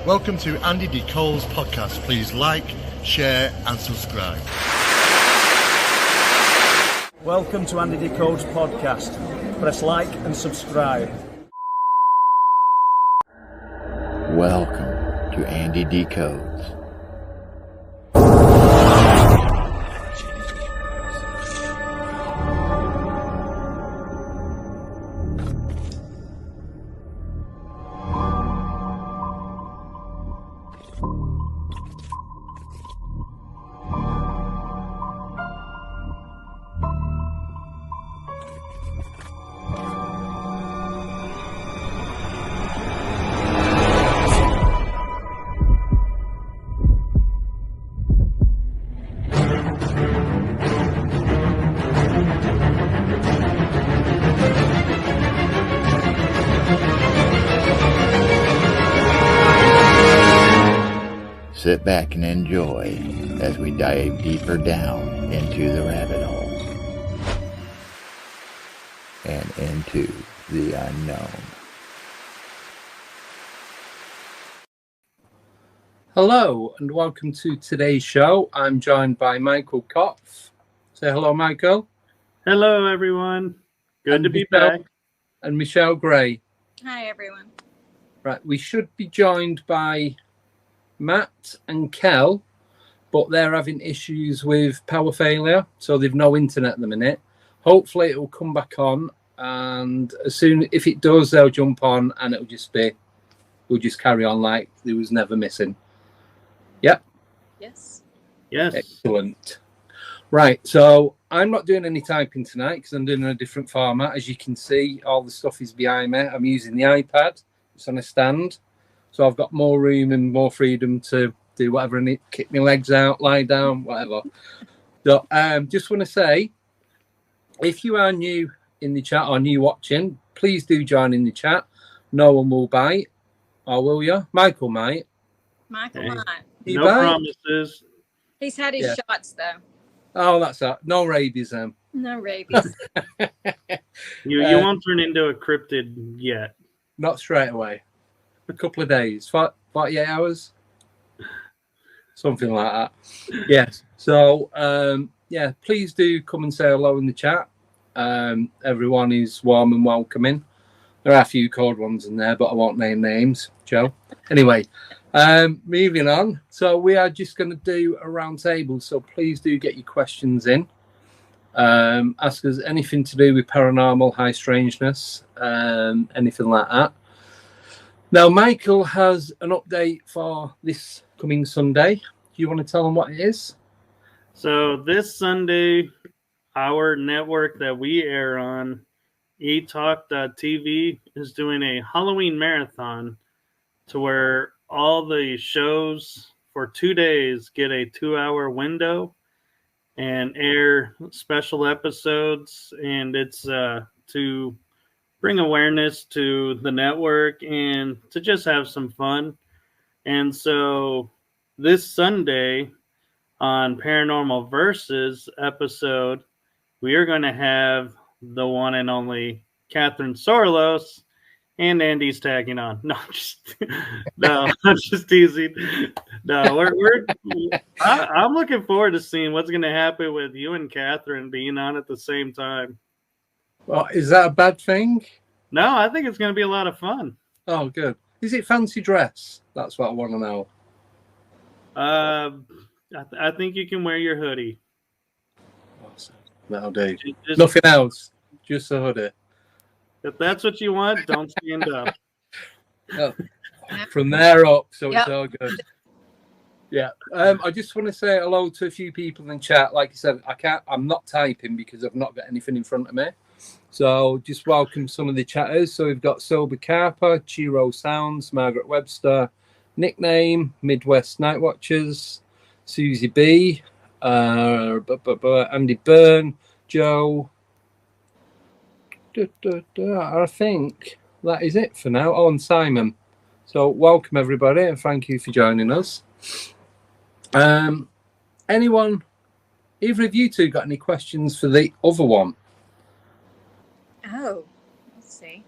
Welcome to Andy D. Cole's podcast. Please like, share and subscribe. Welcome to Andy D. Cole's podcast. Press like and subscribe. Welcome to Andy Decodes. Sit back and enjoy as we dive deeper down into the rabbit hole and into the unknown. Hello and welcome to today's show. I'm joined by Michael Kopf. Say hello, Michael. Hello, everyone. Good to be back. And Michelle Gray. Hi, everyone. Right, we should be joined by Matt and Kell, but they're having issues with power failure, so they've no internet at the minute. Hopefully it will come back on, and as soon if it does, they'll jump on and it'll just be, we'll just carry on like there was never missing. Yep. Yes. Yes. Excellent. Right, so I'm not doing any typing tonight because I'm doing a different format. As you can see, all the stuff is behind me. I'm using the iPad. It's on a stand. So I've got more room and more freedom to do whatever I need, kick my legs out, lie down, whatever. So just want to say, if you are new in the chat or new watching, please do join in the chat. No one will bite. Or will you? Michael might. Michael might. No promises. He's had his shots, though. Oh, that's that. No rabies, No rabies. You won't turn into a cryptid yet. Not straight away. A couple of days, 48 hours, something like that. Yes. So, please do come and say hello in the chat. Everyone is warm and welcoming. There are a few cold ones in there, but I won't name names, Joe. Anyway, moving on. So we are just going to do a round table. So please do get your questions in. Ask us anything to do with paranormal, high strangeness, anything like that. Now, Michael has an update for this coming Sunday. Do you want to tell them what it is? So this Sunday, our network that we air on, eTalk.tv, is doing a Halloween marathon to where all the shows for 2 days get a 2-hour window and air special episodes. And it's to bring awareness to the network and to just have some fun. And so this Sunday on Paranormal Versus episode, we are going to have the one and only Catherine Sorlos, and Andy's tagging on. No, I'm just teasing. No, I'm looking forward to seeing what's going to happen with you and Catherine being on at the same time. Well, is that a bad thing? No, I think it's going to be a lot of fun. Oh, good. Is it fancy dress? That's what I want to know. I think you can wear your hoodie. Awesome. That'll do. Nothing else. Just a hoodie. If that's what you want, don't stand up. Oh, from there up, so It's all good. Yeah. I just want to say hello to a few people in chat. Like I said, I'm not typing because I've not got anything in front of me. So just welcome some of the chatters. So we've got Sober Carper, Chiro Sounds, Margaret Webster, Nickname, Midwest Night Watchers, Susie B, Andy Byrne, Joe. I think that is it for now. Oh, and Simon. So welcome everybody and thank you for joining us. Anyone, either of you two got any questions for the other one? Oh, let's see.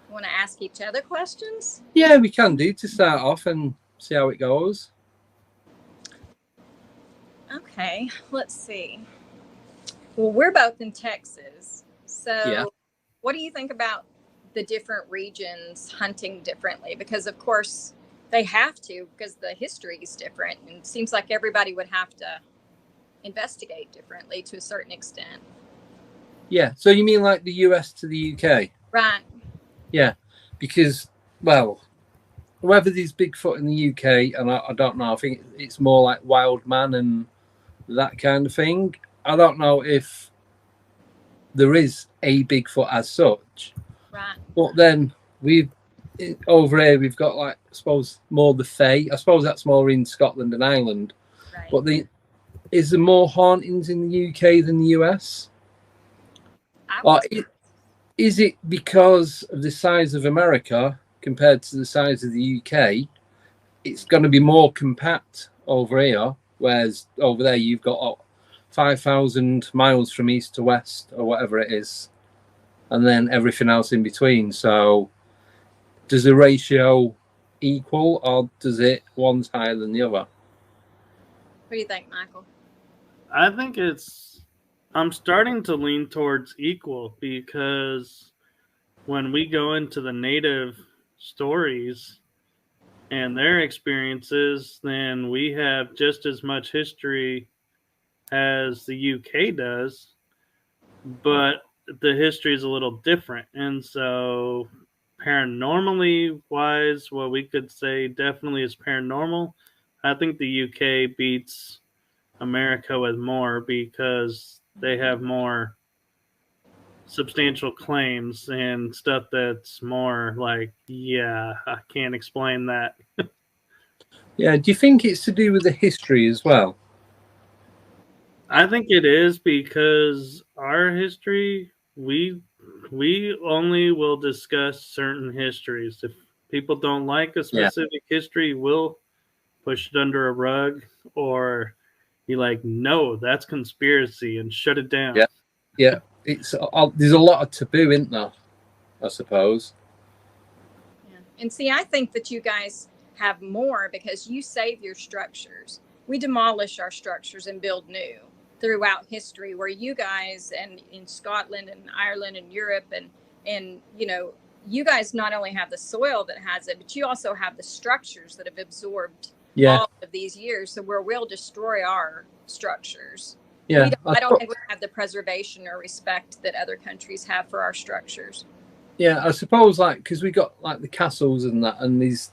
Want to ask each other questions? Yeah, we can do to start off and see how it goes. Okay, let's see. Well, we're both in Texas. So Yeah. what do you think about the different regions hunting differently? Because, of course, they have to, because the history is different. And it seems like everybody would have to investigate differently to a certain extent. Yeah. So you mean like the US to the UK? Right. Yeah. Because, well, whether there's Bigfoot in the UK, and I don't know, I think it's more like wild man and that kind of thing. I don't know if there is a Bigfoot as such. Right. But then over here we've got, like, I suppose, more the Fae. I suppose that's more in Scotland and Ireland. Right. But is there more hauntings in the UK than the US? Or is it because of the size of America compared to the size of the UK? It's going to be more compact over here, whereas over there you've got 5,000 miles from east to west or whatever it is, and then everything else in between. So does the ratio equal, or does it one's higher than the other? What do you think, Michael? I think I'm starting to lean towards equal, because when we go into the native stories and their experiences, then we have just as much history as the UK does, but the history is a little different. And so paranormally wise, what we could say definitely is paranormal. I think the UK beats America with more, because they have more substantial claims and stuff that's more like, yeah, I can't explain that. Yeah, do you think it's to do with the history as well? I think it is, because our history, we only will discuss certain histories. If people don't like a specific history, we'll push it under a rug, or be like, no, that's conspiracy, and shut it down. Yeah. There's a lot of taboo, isn't there? I suppose. Yeah. And see, I think that you guys have more because you save your structures. We demolish our structures and build new throughout history, where you guys, and in Scotland and Ireland and Europe, and you guys not only have the soil that has it, but you also have the structures that have absorbed all of these years. So we'll destroy our structures. Yeah, I don't think we have the preservation or respect that other countries have for our structures. Yeah, I suppose, like, because we got like the castles and that, and these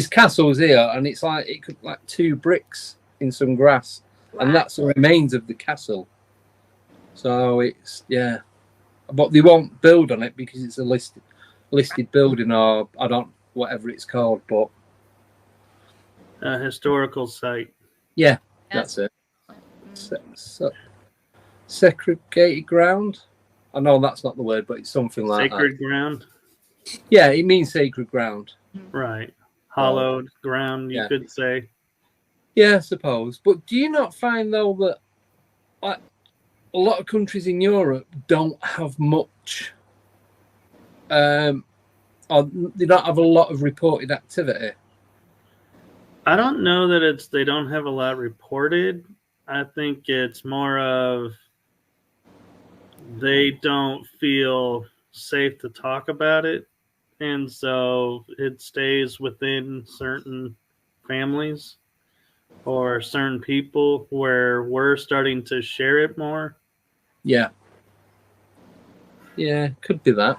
castles here, and it's like it could like 2 bricks in some grass, and that's the remains of the castle. So it's but they won't build on it because it's a listed building, or whatever it's called, but a historical site. Yeah, that's it. Segregated ground. I know that's not the word, but it's something like sacred ground. Yeah, it means sacred ground. Right. Hallowed ground, you could say. Yeah, I suppose. But do you not find, though, that like a lot of countries in Europe don't have much, or they don't have a lot of reported activity? I don't know that they don't have a lot reported. I think it's more of they don't feel safe to talk about it, and so it stays within certain families or certain people, where we're starting to share it more. Yeah, could be that.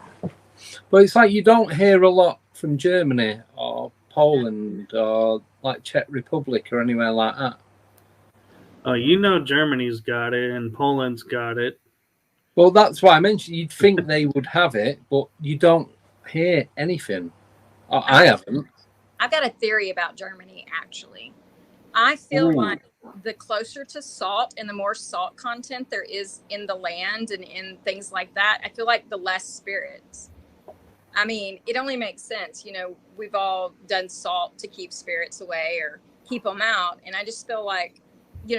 But it's like you don't hear a lot from Germany or Poland or like Czech Republic or anywhere like that. Oh, Germany's got it and Poland's got it. Well, that's why I mentioned you'd think they would have it, but you don't hear anything. I haven't. I've got a theory about Germany, actually. I feel like the closer to salt and the more salt content there is in the land and in things like that, I feel like the less spirits. I mean, it only makes sense. We've all done salt to keep spirits away or keep them out. And I just feel like,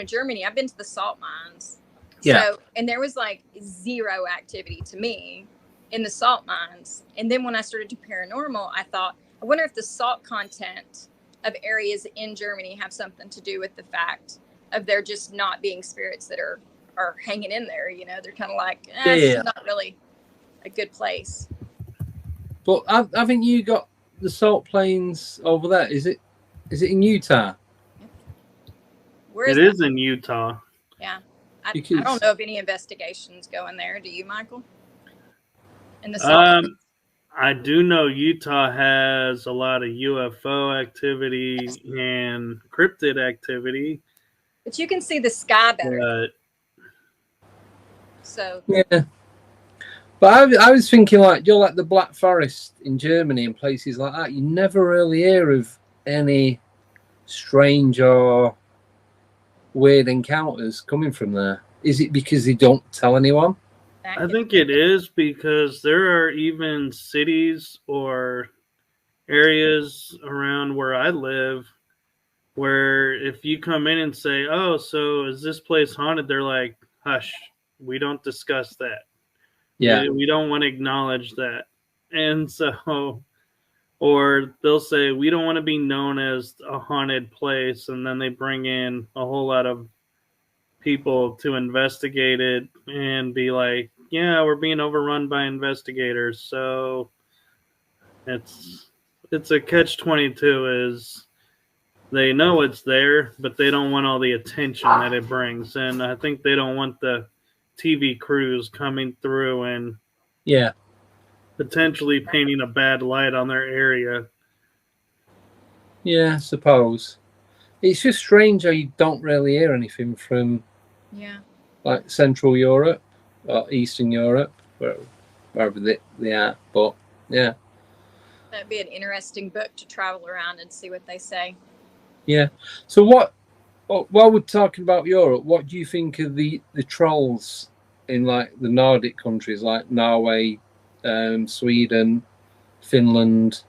Germany, I've been to the salt mines. Yeah. So, and there was like zero activity to me. in the salt mines. And then when I started to paranormal, I thought, I wonder if the salt content of areas in Germany have something to do with the fact of there just not being spirits that are hanging in there. You know, they're kind of like, it's not really a good place. But haven't you got the salt plains over there? Is it in Utah? Where It is in Utah. Yeah. I don't know of any investigations going there. Do you, Michael? In the salt I do know Utah has a lot of UFO activity and cryptid activity. But you can see the sky better. So yeah. But I was thinking, like, you're like the Black Forest in Germany and places like that. You never really hear of any strange or weird encounters coming from there. Is it because they don't tell anyone? I think it is because there are even cities or areas around where I live where if you come in and say, oh, so is this place haunted? They're like, hush, we don't discuss that. Yeah. We don't want to acknowledge that. And so, or they'll say, we don't want to be known as a haunted place. And then they bring in a whole lot of people to investigate it and be like, yeah, we're being overrun by investigators. So it's a catch-22 is they know it's there, but they don't want all the attention that it brings. And I think they don't want the TV crews coming through and potentially painting a bad light on their area. Yeah, I suppose. It's just strange how you don't really hear anything from like Central Europe or Eastern Europe, wherever they are. But yeah. That'd be an interesting book to travel around and see what they say. Yeah. So while we're talking about Europe, what do you think of the trolls in like the Nordic countries like Norway, Sweden, Finland?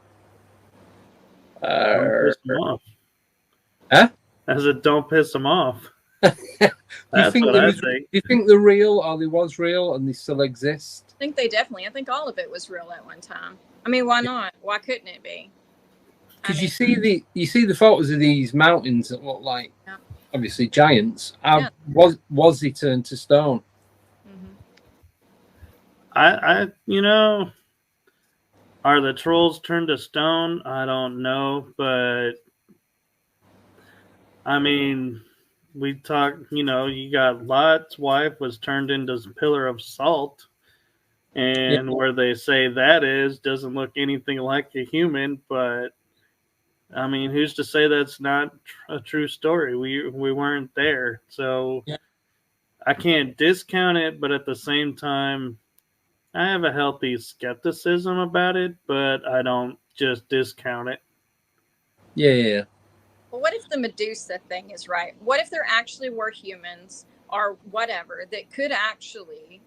Don't piss them off. Huh? As it don't piss them off. Do you think they're real or they was real and they still exist? I think I think all of it was real at one time. I mean, why not? Why couldn't it be? Because you see the photos of these mountains that look like obviously giants. Was he turned to stone? I are the trolls turned to stone? I don't know, but I mean, we talk, you got Lot's wife was turned into a pillar of salt, and where they say that doesn't look anything like a human, but I mean, who's to say that's not a true story? We weren't there, so I can't discount it, but at the same time, I have a healthy skepticism about it, but I don't just discount it. Yeah. Well, what if the Medusa thing is right? What if there actually were humans or whatever that could actually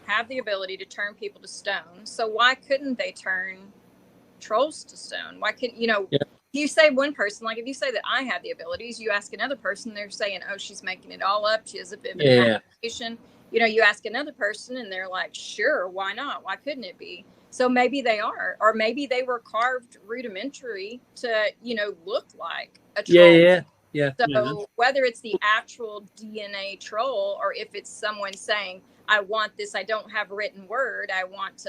have the ability to turn people to stone? So why couldn't they turn trolls to stone? Why couldn't, you say one person, like if you say that I have the abilities, you ask another person, they're saying, oh, she's making it all up. She has a vivid imagination. You ask another person and they're like, sure, why not? Why couldn't it be? So maybe they are, or maybe they were carved rudimentary to, look like a troll. Yeah. So whether it's the actual DNA troll or if it's someone saying, I want this, I don't have written word, I want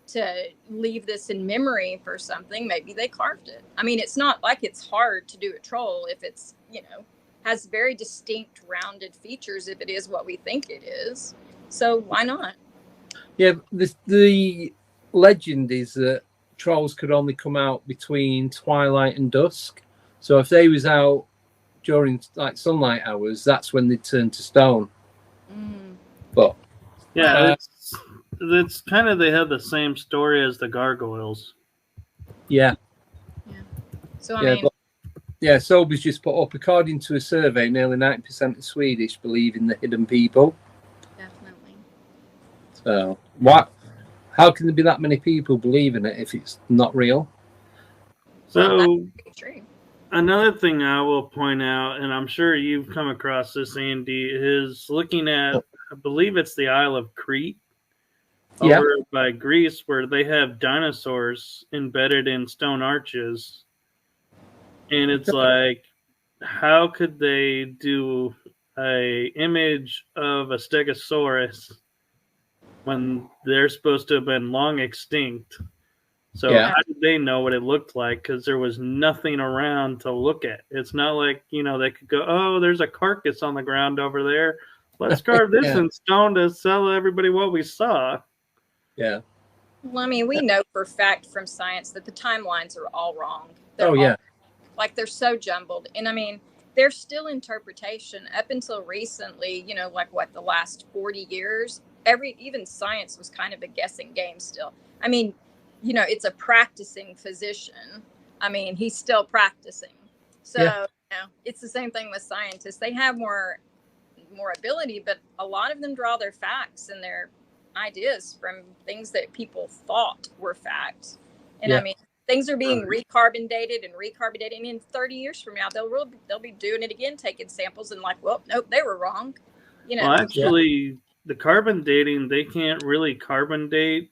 to leave this in memory for something, maybe they carved it. I mean, it's not like it's hard to do a troll if it's, has very distinct rounded features if it is what we think it is. So why not? Yeah, the legend is that trolls could only come out between twilight and dusk. So if they was out during like sunlight hours, that's when they turn to stone. But it's kind of, they have the same story as the gargoyles. Yeah. So I mean, Sobeys just put up, according to a survey, nearly 90% of Swedish believe in the hidden people. Definitely. So how can there be that many people believing it if it's not real? So another thing I will point out, and I'm sure you've come across this, Andy, is looking at, I believe it's the Isle of Crete. Yeah. over by Greece where they have dinosaurs embedded in stone arches. And it's like, how could they do a image of a stegosaurus when they're supposed to have been long extinct? So Yeah. how did they know what it looked like? Because there was nothing around to look at. It's not like, they could go, oh, there's a carcass on the ground over there. Let's carve this Yeah. in stone to tell everybody what we saw. Yeah. Well, I mean, we know for a fact from science that the timelines are all wrong. Oh, yeah. Like they're so jumbled. And I mean, there's still interpretation up until recently, like what, the last 40 years, even science was kind of a guessing game still. I mean, it's a practicing physician. I mean, he's still practicing. So, it's the same thing with scientists. They have more ability, but a lot of them draw their facts and their ideas from things that people thought were facts. And I mean, things are being recarbon dated. And in 30 years from now, they'll be doing it again, taking samples and like, well, nope, they were wrong. Well, actually, the carbon dating, they can't really carbon date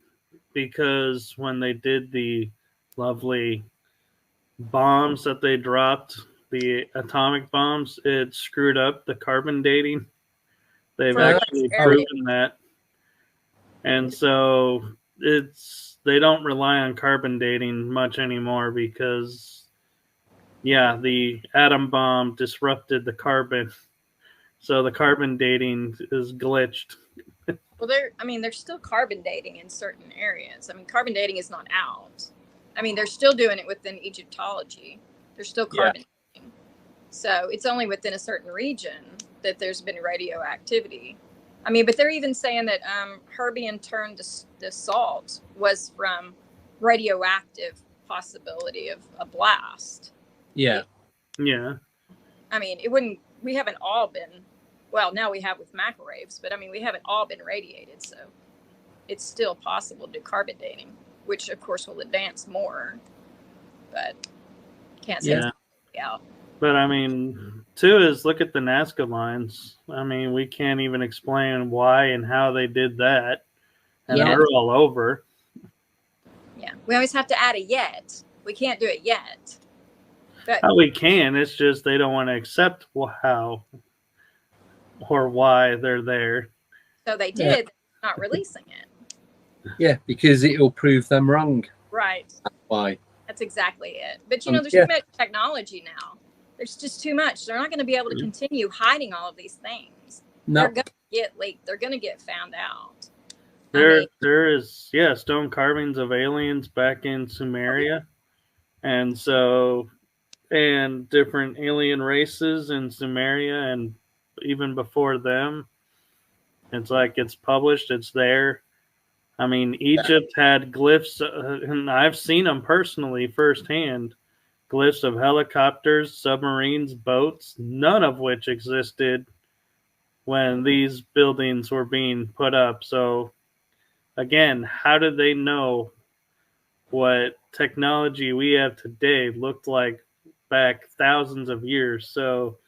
because when they did the lovely bombs that they dropped, the atomic bombs, it screwed up the carbon dating. They've actually proven that. And so they don't rely on carbon dating much anymore because, the atom bomb disrupted the carbon. So the carbon dating is glitched. Well, they're still carbon dating in certain areas. I mean, carbon dating is not out. I mean, they're still doing it within Egyptology. They're still carbon dating. So it's only within a certain region that there's been radioactivity. I mean, but they're even saying that Herbian turned to salt was from radioactive possibility of a blast. Yeah. Yeah. I mean, we haven't all been, well, now we have with microwaves, but I mean, we haven't all been radiated. So it's still possible to do carbon dating, which of course will advance more, but can't say it's out. But I mean, too, is look at the Nazca lines. I mean, we can't even explain why and how they did that. And they're all over. Yeah. We always have to add a yet. We can't do it yet. But we can. It's just they don't want to accept how or why they're there. So they did. Not releasing it. Yeah, because it will prove them wrong. Right. That's why. That's exactly it. But there's too much technology now. There's just too much. They're not going to be able to continue hiding all of these things. No. They're going to get leaked. They're going to get found out. There is stone carvings of aliens back in Sumeria. And different alien races in Sumeria and even before them. It's like it's published, it's there. I mean, Egypt had glyphs, and I've seen them personally firsthand. Glyphs of helicopters, submarines, boats, none of which existed when these buildings were being put up. So, again, how did they know what technology we have today looked like back thousands of years? So,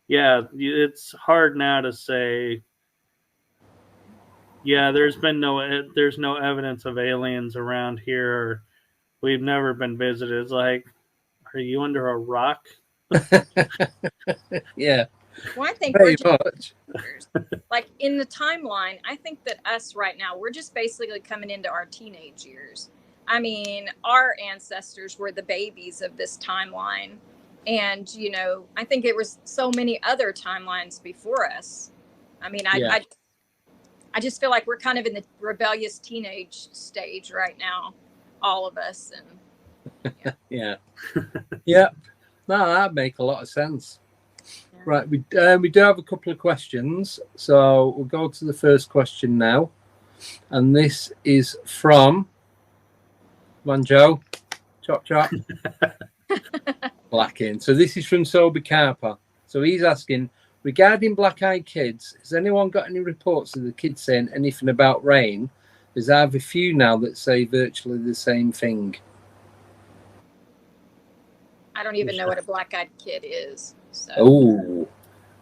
it's hard now to say, there's no evidence of aliens around here, or we've never been visited. It's like, are you under a rock? Yeah. Well, I think very much. Like in the timeline, I think that us right now, we're just basically coming into our teenage years. I mean, our ancestors were the babies of this timeline. And, I think it was so many other timelines before us. I mean, I just feel like we're kind of in the rebellious teenage stage right now, all of us. And Yeah. No, that make a lot of sense. Yeah. Right, we do have a couple of questions, so we'll go to the first question now, and this is from Joe, chop Blackin. So this is from Sober Carper. So he's asking, regarding black-eyed kids, has anyone got any reports of the kids saying anything about rain? There's I have a few now that say virtually the same thing. I don't even know what a black-eyed kid is. So. Oh,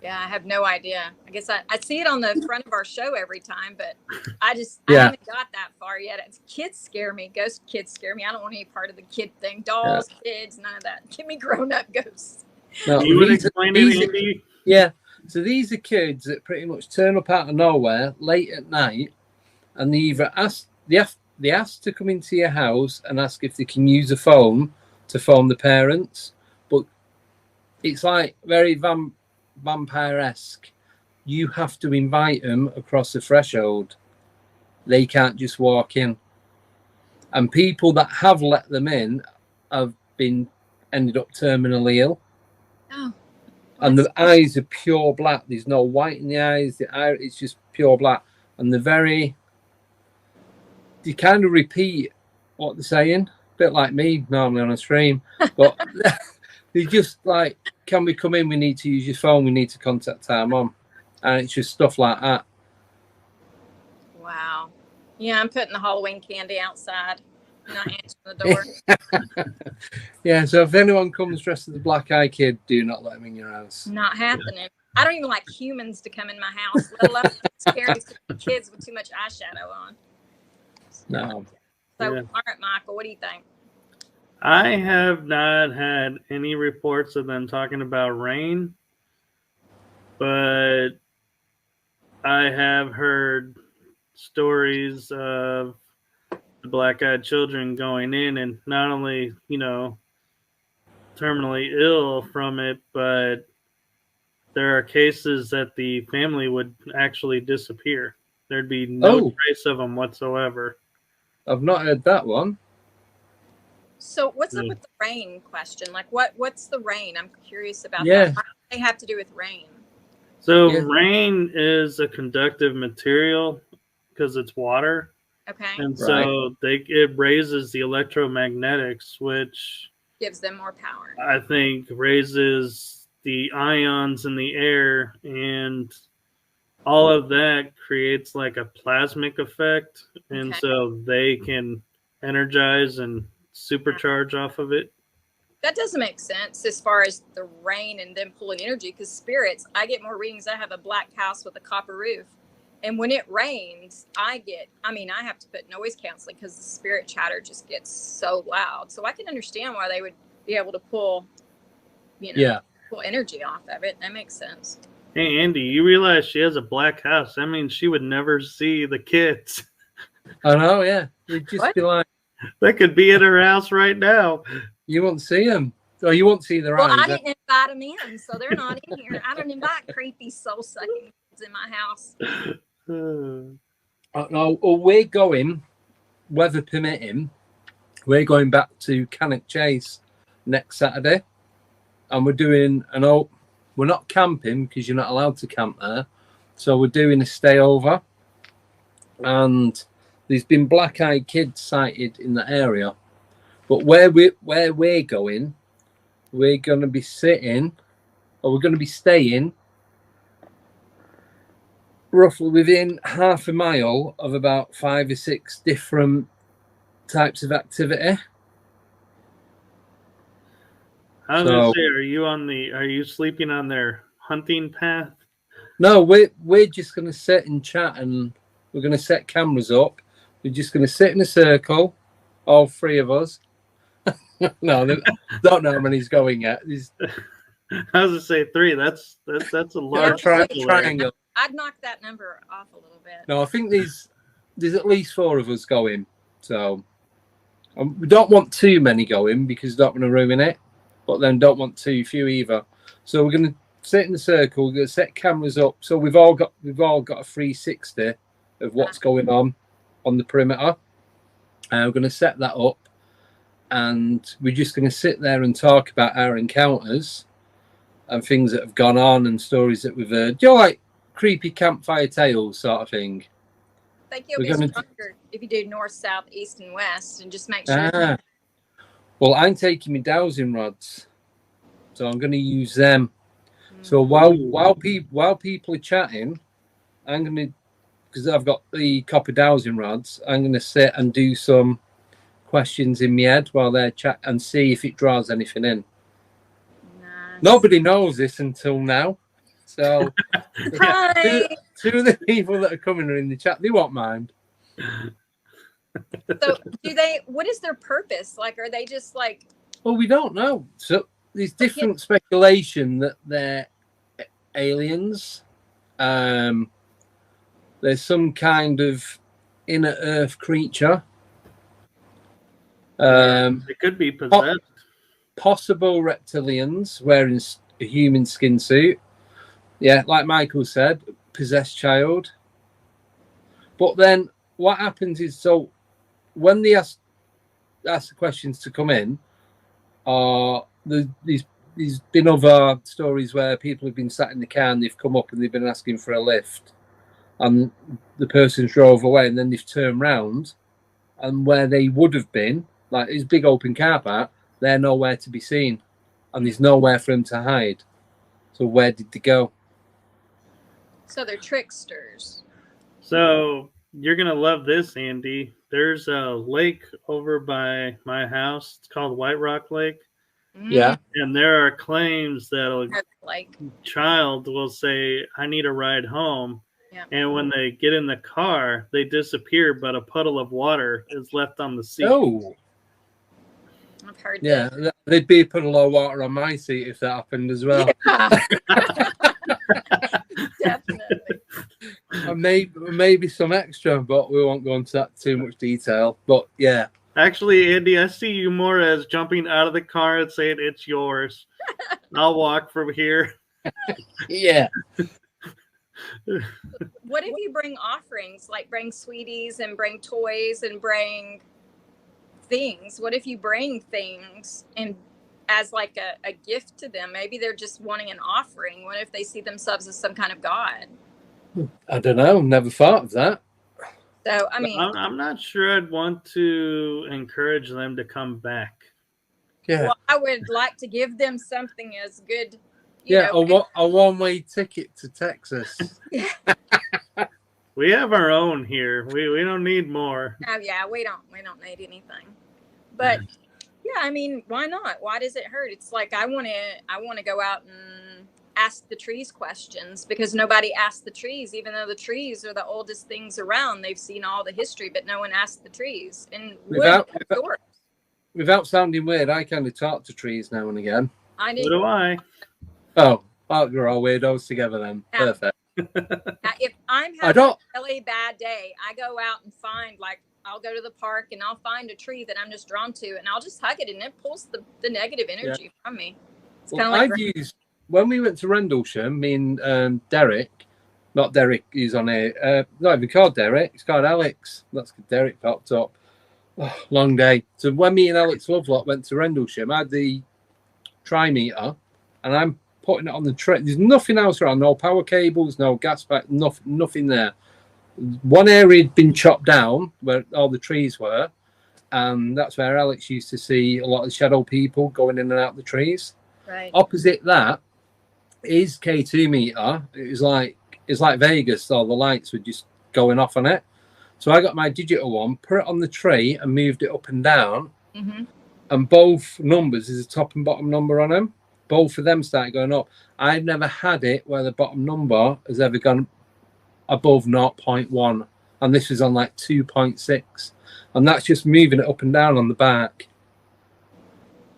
Yeah, I have no idea. I guess I see it on the front of our show every time, but I Yeah. haven't got that far yet. Kids scare me. Ghost kids scare me. I don't want any part of the kid thing. Dolls, kids, none of that. Give me grown-up ghosts. No, You would explain it, Andy? Yeah. So these are kids that pretty much turn up out of nowhere late at night, and they either they ask to come into your house and ask if they can use a phone to phone the parents, but it's like very vampire-esque. You have to invite them across the threshold. They can't just walk in. And people that have let them in have ended up terminally ill. Oh. And the eyes are pure black. There's no white in the eyes. It's just pure black. And they kind of repeat what they're saying. A bit like me normally on a stream. But they just like, can we come in? We need to use your phone. We need to contact our mom. And it's just stuff like that. Wow. Yeah, I'm putting the Halloween candy outside. Not answering the door. Yeah, so if anyone comes dressed as a black eye kid, do not let them in your house. Not happening. I don't even like humans to come in my house, let alone scary kids with too much eyeshadow on. No. So, all right, Michael, what do you think? I have not had any reports of them talking about rain, but I have heard stories of the black-eyed children going in and not only, terminally ill from it, but there are cases that the family would actually disappear. There'd be no trace of them whatsoever. I've not heard that one. So what's up with the rain question? Like what's the rain? I'm curious about that. What do they have to do with rain? So rain is a conductive material because it's water. Okay. And so it raises the electromagnetics, which gives them more power. I think raises the ions in the air, and all of that creates like a plasmic effect. And so they can energize and supercharge off of it. That doesn't make sense as far as the rain and them pulling energy, because spirits, I get more readings. I have a black house with a copper roof. And when it rains, I have to put noise canceling because the spirit chatter just gets so loud. So I can understand why they would be able to pull energy off of it. That makes sense. Hey, Andy, you realize she has a black house. That means she would never see the kids. I know, yeah. You'd just be like... They could be in her house right now. You won't see them. Or you won't see their eyes. Well, I didn't invite them in, so they're not in here. I don't invite creepy, soul-sucking kids in my house. No, we're going, weather permitting, we're going back to Cannock Chase next Saturday, and we're doing we're not camping because you're not allowed to camp there, so we're doing a stay over, and there's been black-eyed kids sighted in the area, but where we're going, we're going to be staying roughly within half a mile of about 5 or 6 different types of activity. I was gonna say, are you sleeping on their hunting path? No, we're just gonna sit and chat, and we're gonna set cameras up. We're just gonna sit in a circle, all 3 of us. No, don't know how many's going yet. I was gonna say 3. That's a large triangle. I'd knock that number off a little bit. No, I think there's at least 4 of us going. So we don't want too many going because we don't want to ruin it, but then don't want too few either. So we're going to sit in the circle. We're going to set cameras up. So we've all got a 360 of what's going on the perimeter. We're going to set that up, and we're just going to sit there and talk about our encounters and things that have gone on and stories that we've heard. Like creepy campfire tales sort of thing. I think you'll be stronger if you do north, south, east, and west, and just make sure. Well, I'm taking my dowsing rods, so I'm going to use them. So while people are chatting, I'm going to, because I've got the copper dowsing rods, I'm going to sit and do some questions in my head while they're chat and see if it draws anything in. Nice. Nobody knows this until now. So, yeah, Hi. two of the people that are coming are in the chat. They won't mind. So what is their purpose? Like, are they just like, Well, we don't know. So there's different speculation that they're aliens. There's some kind of inner Earth creature. It could be possessed. Possible reptilians wearing a human skin suit. Yeah, like Michael said, possessed child. But then what happens is, so when they ask the questions to come in, there's been other stories where people have been sat in the car and they've come up and they've been asking for a lift, and the person drove away, and then they've turned round, and where they would have been, like this big open car park, they're nowhere to be seen, and there's nowhere for them to hide. So where did they go? so they're tricksters? So you're going to love this, Andy. There's a lake over by my house. It's called White Rock Lake. Yeah. And there are claims that Like, child will say, I need a ride home. Yeah. And when they get in the car, they disappear, but a puddle of water is left on the seat. Oh. I've heard Yeah, that. there'd be a puddle of water on my seat if that happened as well. Yeah. Definitely. And maybe some extra, but we won't go into that too much detail. But yeah. Actually, Andy, I see you more as jumping out of the car and saying, it's yours. I'll walk from here. Yeah. What if you bring offerings, like bring sweeties and bring toys and bring things? What if you bring things and as like a gift to them? Maybe they're just wanting an offering. What if they see themselves as some kind of god? I don't know. Never thought of that. So, I mean, I'm not sure I'd want to encourage them to come back. Yeah. well, I would like to give them something as good. Yeah, a one-way ticket to Texas. We have our own here. We don't need more. Oh yeah, we don't need anything. But yeah, I mean, why not? Why does it hurt? It's like I want to go out and ask the trees questions, because nobody asked the trees, even though the trees are the oldest things around. They've seen all the history, but no one asked the trees. And without sounding weird, I kind of talk to trees now and again. I do. So do I. Oh, we're all weirdos together then. Yeah. Perfect. Now, if I'm having a really bad day, I go out and find, like, I'll go to the park and I'll find a tree that I'm just drawn to, and I'll just hug it, and it pulls the negative energy from me. It's well, kind of like I've used, when we went to Rendlesham, me and Derek, not Derek, he's on a, not even called Derek, it's called Alex. That's good, Derek popped up. Oh, long day. So when me and Alex Lovelock went to Rendlesham, I had the trimeter, and I'm putting it on the tree. There's nothing else around, no power cables, no gas back, nothing there. One area had been chopped down where all the trees were, and that's where Alex used to see a lot of shadow people going in and out the trees. right. Opposite that is K2 meter. It's like Vegas, all the lights were just going off on it. So I got my digital one, put it on the tree, and moved it up and down. Mm-hmm. And both numbers, there's a top and bottom number on them. Both of them started going up. I've never had it where the bottom number has ever gone above 0.1. And this is on like 2.6. And that's just moving it up and down on the back.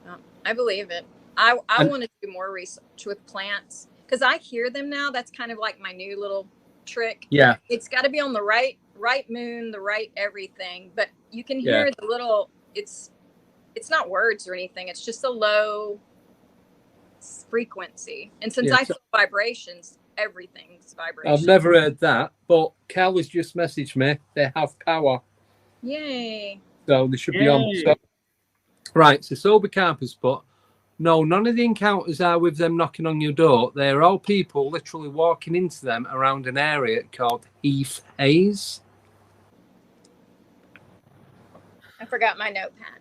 Oh, I believe it. I want to do more research with plants, because I hear them now. That's kind of like my new little trick. Yeah. It's got to be on the right moon, the right everything. But you can hear the little, it's not words or anything. It's just a low frequency. And since I feel vibrations, everything's vibration. I've never heard that, but Kell has just messaged me. They have power. Yay. So they should be on. So, right, so Sober Campers put, no, none of the encounters are with them knocking on your door. They're all people literally walking into them around an area called Heath Hayes. I forgot my notepad.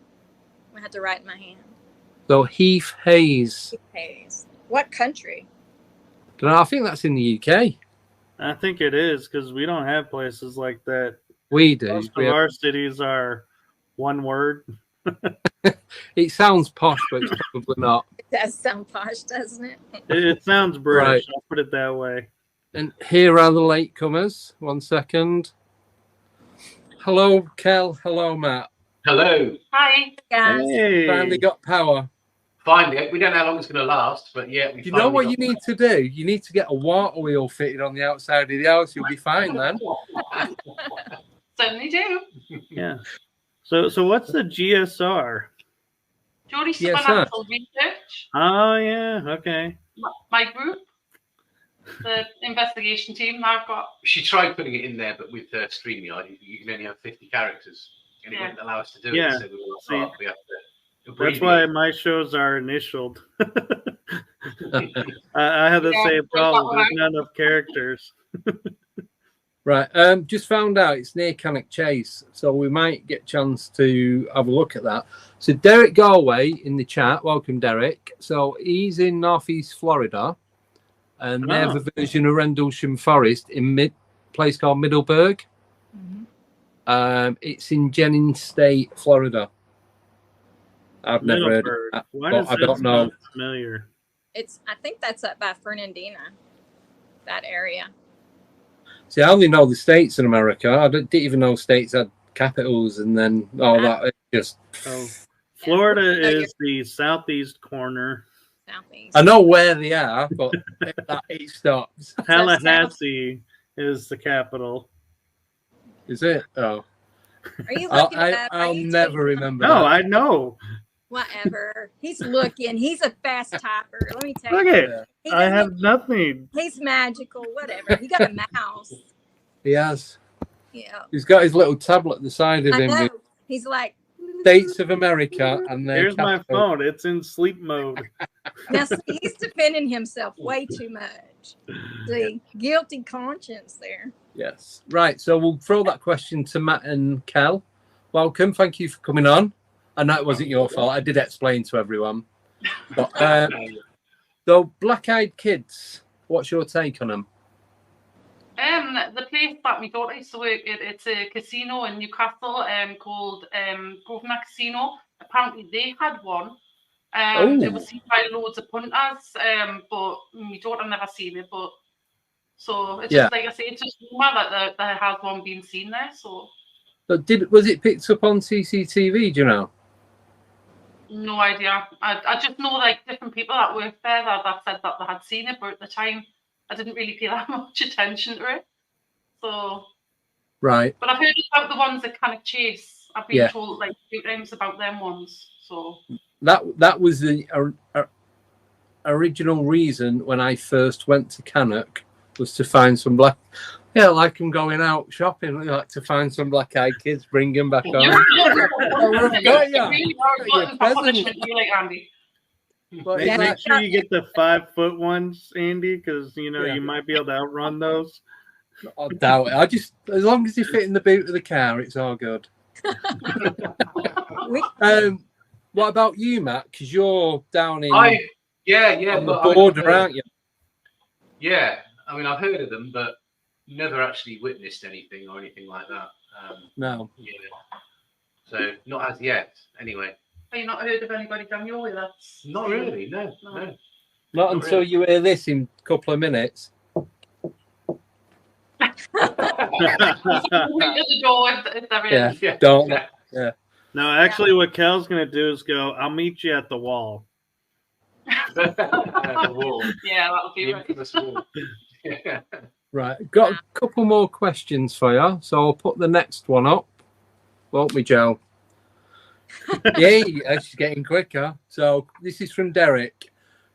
I had to write in my hand. So Heath Hayes. Heath Hayes. What country? I think that's in the UK. I think it is, because we don't have places like that. We do. Most of our cities are one word. It sounds posh, but it's probably not. It does sound posh, doesn't it? It sounds British. Right. I'll put it that way. And here are the latecomers. 1 second. Hello, Kell. Hello, Matt. Hello. Hi. Guys, Hey. Finally got power. Finally, we don't know how long it's going to last, but yeah, we You know what you need to do? You need to get a water wheel fitted on the outside of the house. You'll be fine then. Certainly do. Yeah. So what's the GSR? Geordie Yes, Supernatural Research, Oh yeah. Okay. my group, the investigation team I've got. She tried putting it in there, but with StreamYard, you can only have 50 characters, and it wouldn't allow us to do Yeah. it. So we were like, we have to That's abbreviate. why my shows are initialed. I have the Yeah, same problem. that's There's not enough characters. Right. Just found out it's near Cannock Chase, so we might get a chance to have a look at that. So Derek Galway in the chat. Welcome, Derek. So he's in Northeast Florida, and they have a version of Rendlesham Forest in place called Middleburg. It's in Jennings State, Florida. I've never heard of that, Why but does I that don't know. sound familiar? I think that's up by Fernandina, that area. See, I only know the states in America. I didn't even know states had capitals, and then all that. It just. Oh, Florida is the southeast corner. Southeast. I know where they are, but it stops. Tallahassee is the capital. Is it? Oh. Are you looking it up? I'll never remember. No, that. I know. Whatever. He's looking. He's a fast typer. Let me tell Look you. at I have nothing. He's magical. Whatever. You got a mouse. He has. Yeah. He's got his little tablet at the side of I him know. with He's like. States of America, and then Here's my phone. It's in sleep mode. Now see, he's defending himself way too much. See, guilty conscience there. Yes. Right. So we'll throw that question to Matt and Kell. Welcome. Thank you for coming on. I know it wasn't your fault. I did explain to everyone. But so Black-Eyed Kids, what's your take on them? The place that my daughter used to work at, it's a casino in Newcastle called Grosvenor Casino. Apparently they had one. It was seen by loads of punters, but my daughter never seen it. But so it's just like I say, it's just rumor that there has one being seen there. So But was it picked up on CCTV? Do you know? no idea. I just know like different people that worked there that said that they had seen it, but at the time I didn't really pay that much attention to it. So Right. but I've heard about the ones that kind of chase. I've been told like a few times about them ones. So that was the original reason when I first went to Cannock was to find some like I'm going out shopping, like to find some Black-Eyed Kids, bring them back on. Make sure you get the 5-foot ones, Andy, because you might be able to outrun those. I doubt it. As long as you fit in the boot of the car, it's all good. What about you, Matt? Because you're down in on the border, aren't you? Yeah, I mean, I've heard of them, but never actually witnessed anything or anything like that. No. Yeah. So not as yet, anyway. Have you not heard of anybody down your way? That's not really. No. Not until you hear this in a couple of minutes. Don't. Yeah. No, actually, what Kel's going to do is go, I'll meet you at the wall. The wall. Yeah, that'll be right. Right. Got a couple more questions for you. So I'll put the next one up. Won't we, Joe? Yay, she's getting quicker. So this is from Derek.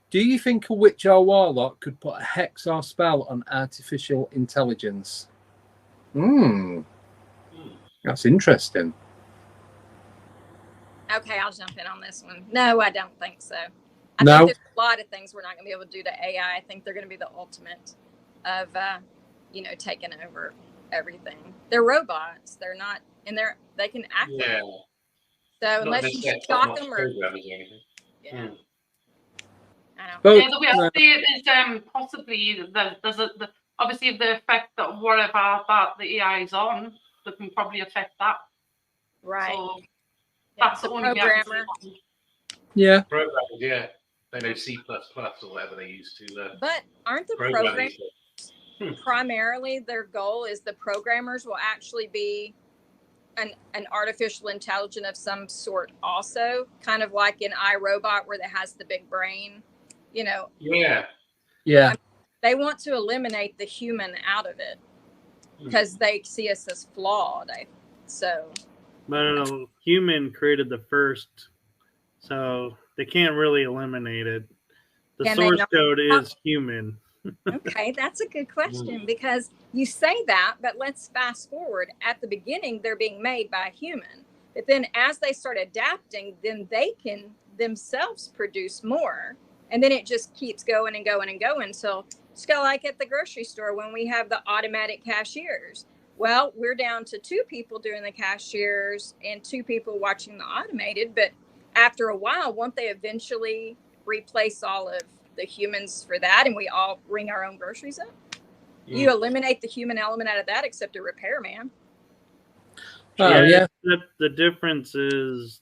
Do you think a witch or warlock could put a hex or spell on artificial intelligence? That's interesting. Okay, I'll jump in on this one. No, I don't think so. I No? think there's a lot of things we're not going to be able to do to AI. I think they're going to be the ultimate of, taking over everything. They're robots. They're not, and they can act. Yeah. So unless you shock them or Yeah. I don't. But, The way I see it is possibly there's obviously the effect that whatever that the AI is on that can probably affect that. Right. So That's the only way I can programmer. see it. Yeah. Programmers, yeah. They know C++ or whatever they use to But aren't the program programmers these things. primarily their goal is the programmers will actually be an artificial intelligence of some sort also, kind of like in iRobot where it has the big brain, you know. Yeah. Yeah. I mean, they want to eliminate the human out of it because they see us as flawed. But a human created the first, so they can't really eliminate it. The Can they source not? code is human. Okay, that's a good question because you say that, but let's fast forward. At the beginning, they're being made by a human. But then as they start adapting, then they can themselves produce more. And then it just keeps going and going and going. So it's kind of like at the grocery store when we have the automatic cashiers. Well, we're down to 2 people doing the cashiers and 2 people watching the automated. But after a while, won't they eventually replace all of the humans for that and we all ring our own groceries up? You eliminate the human element out of that except a repairman. Yeah. The difference is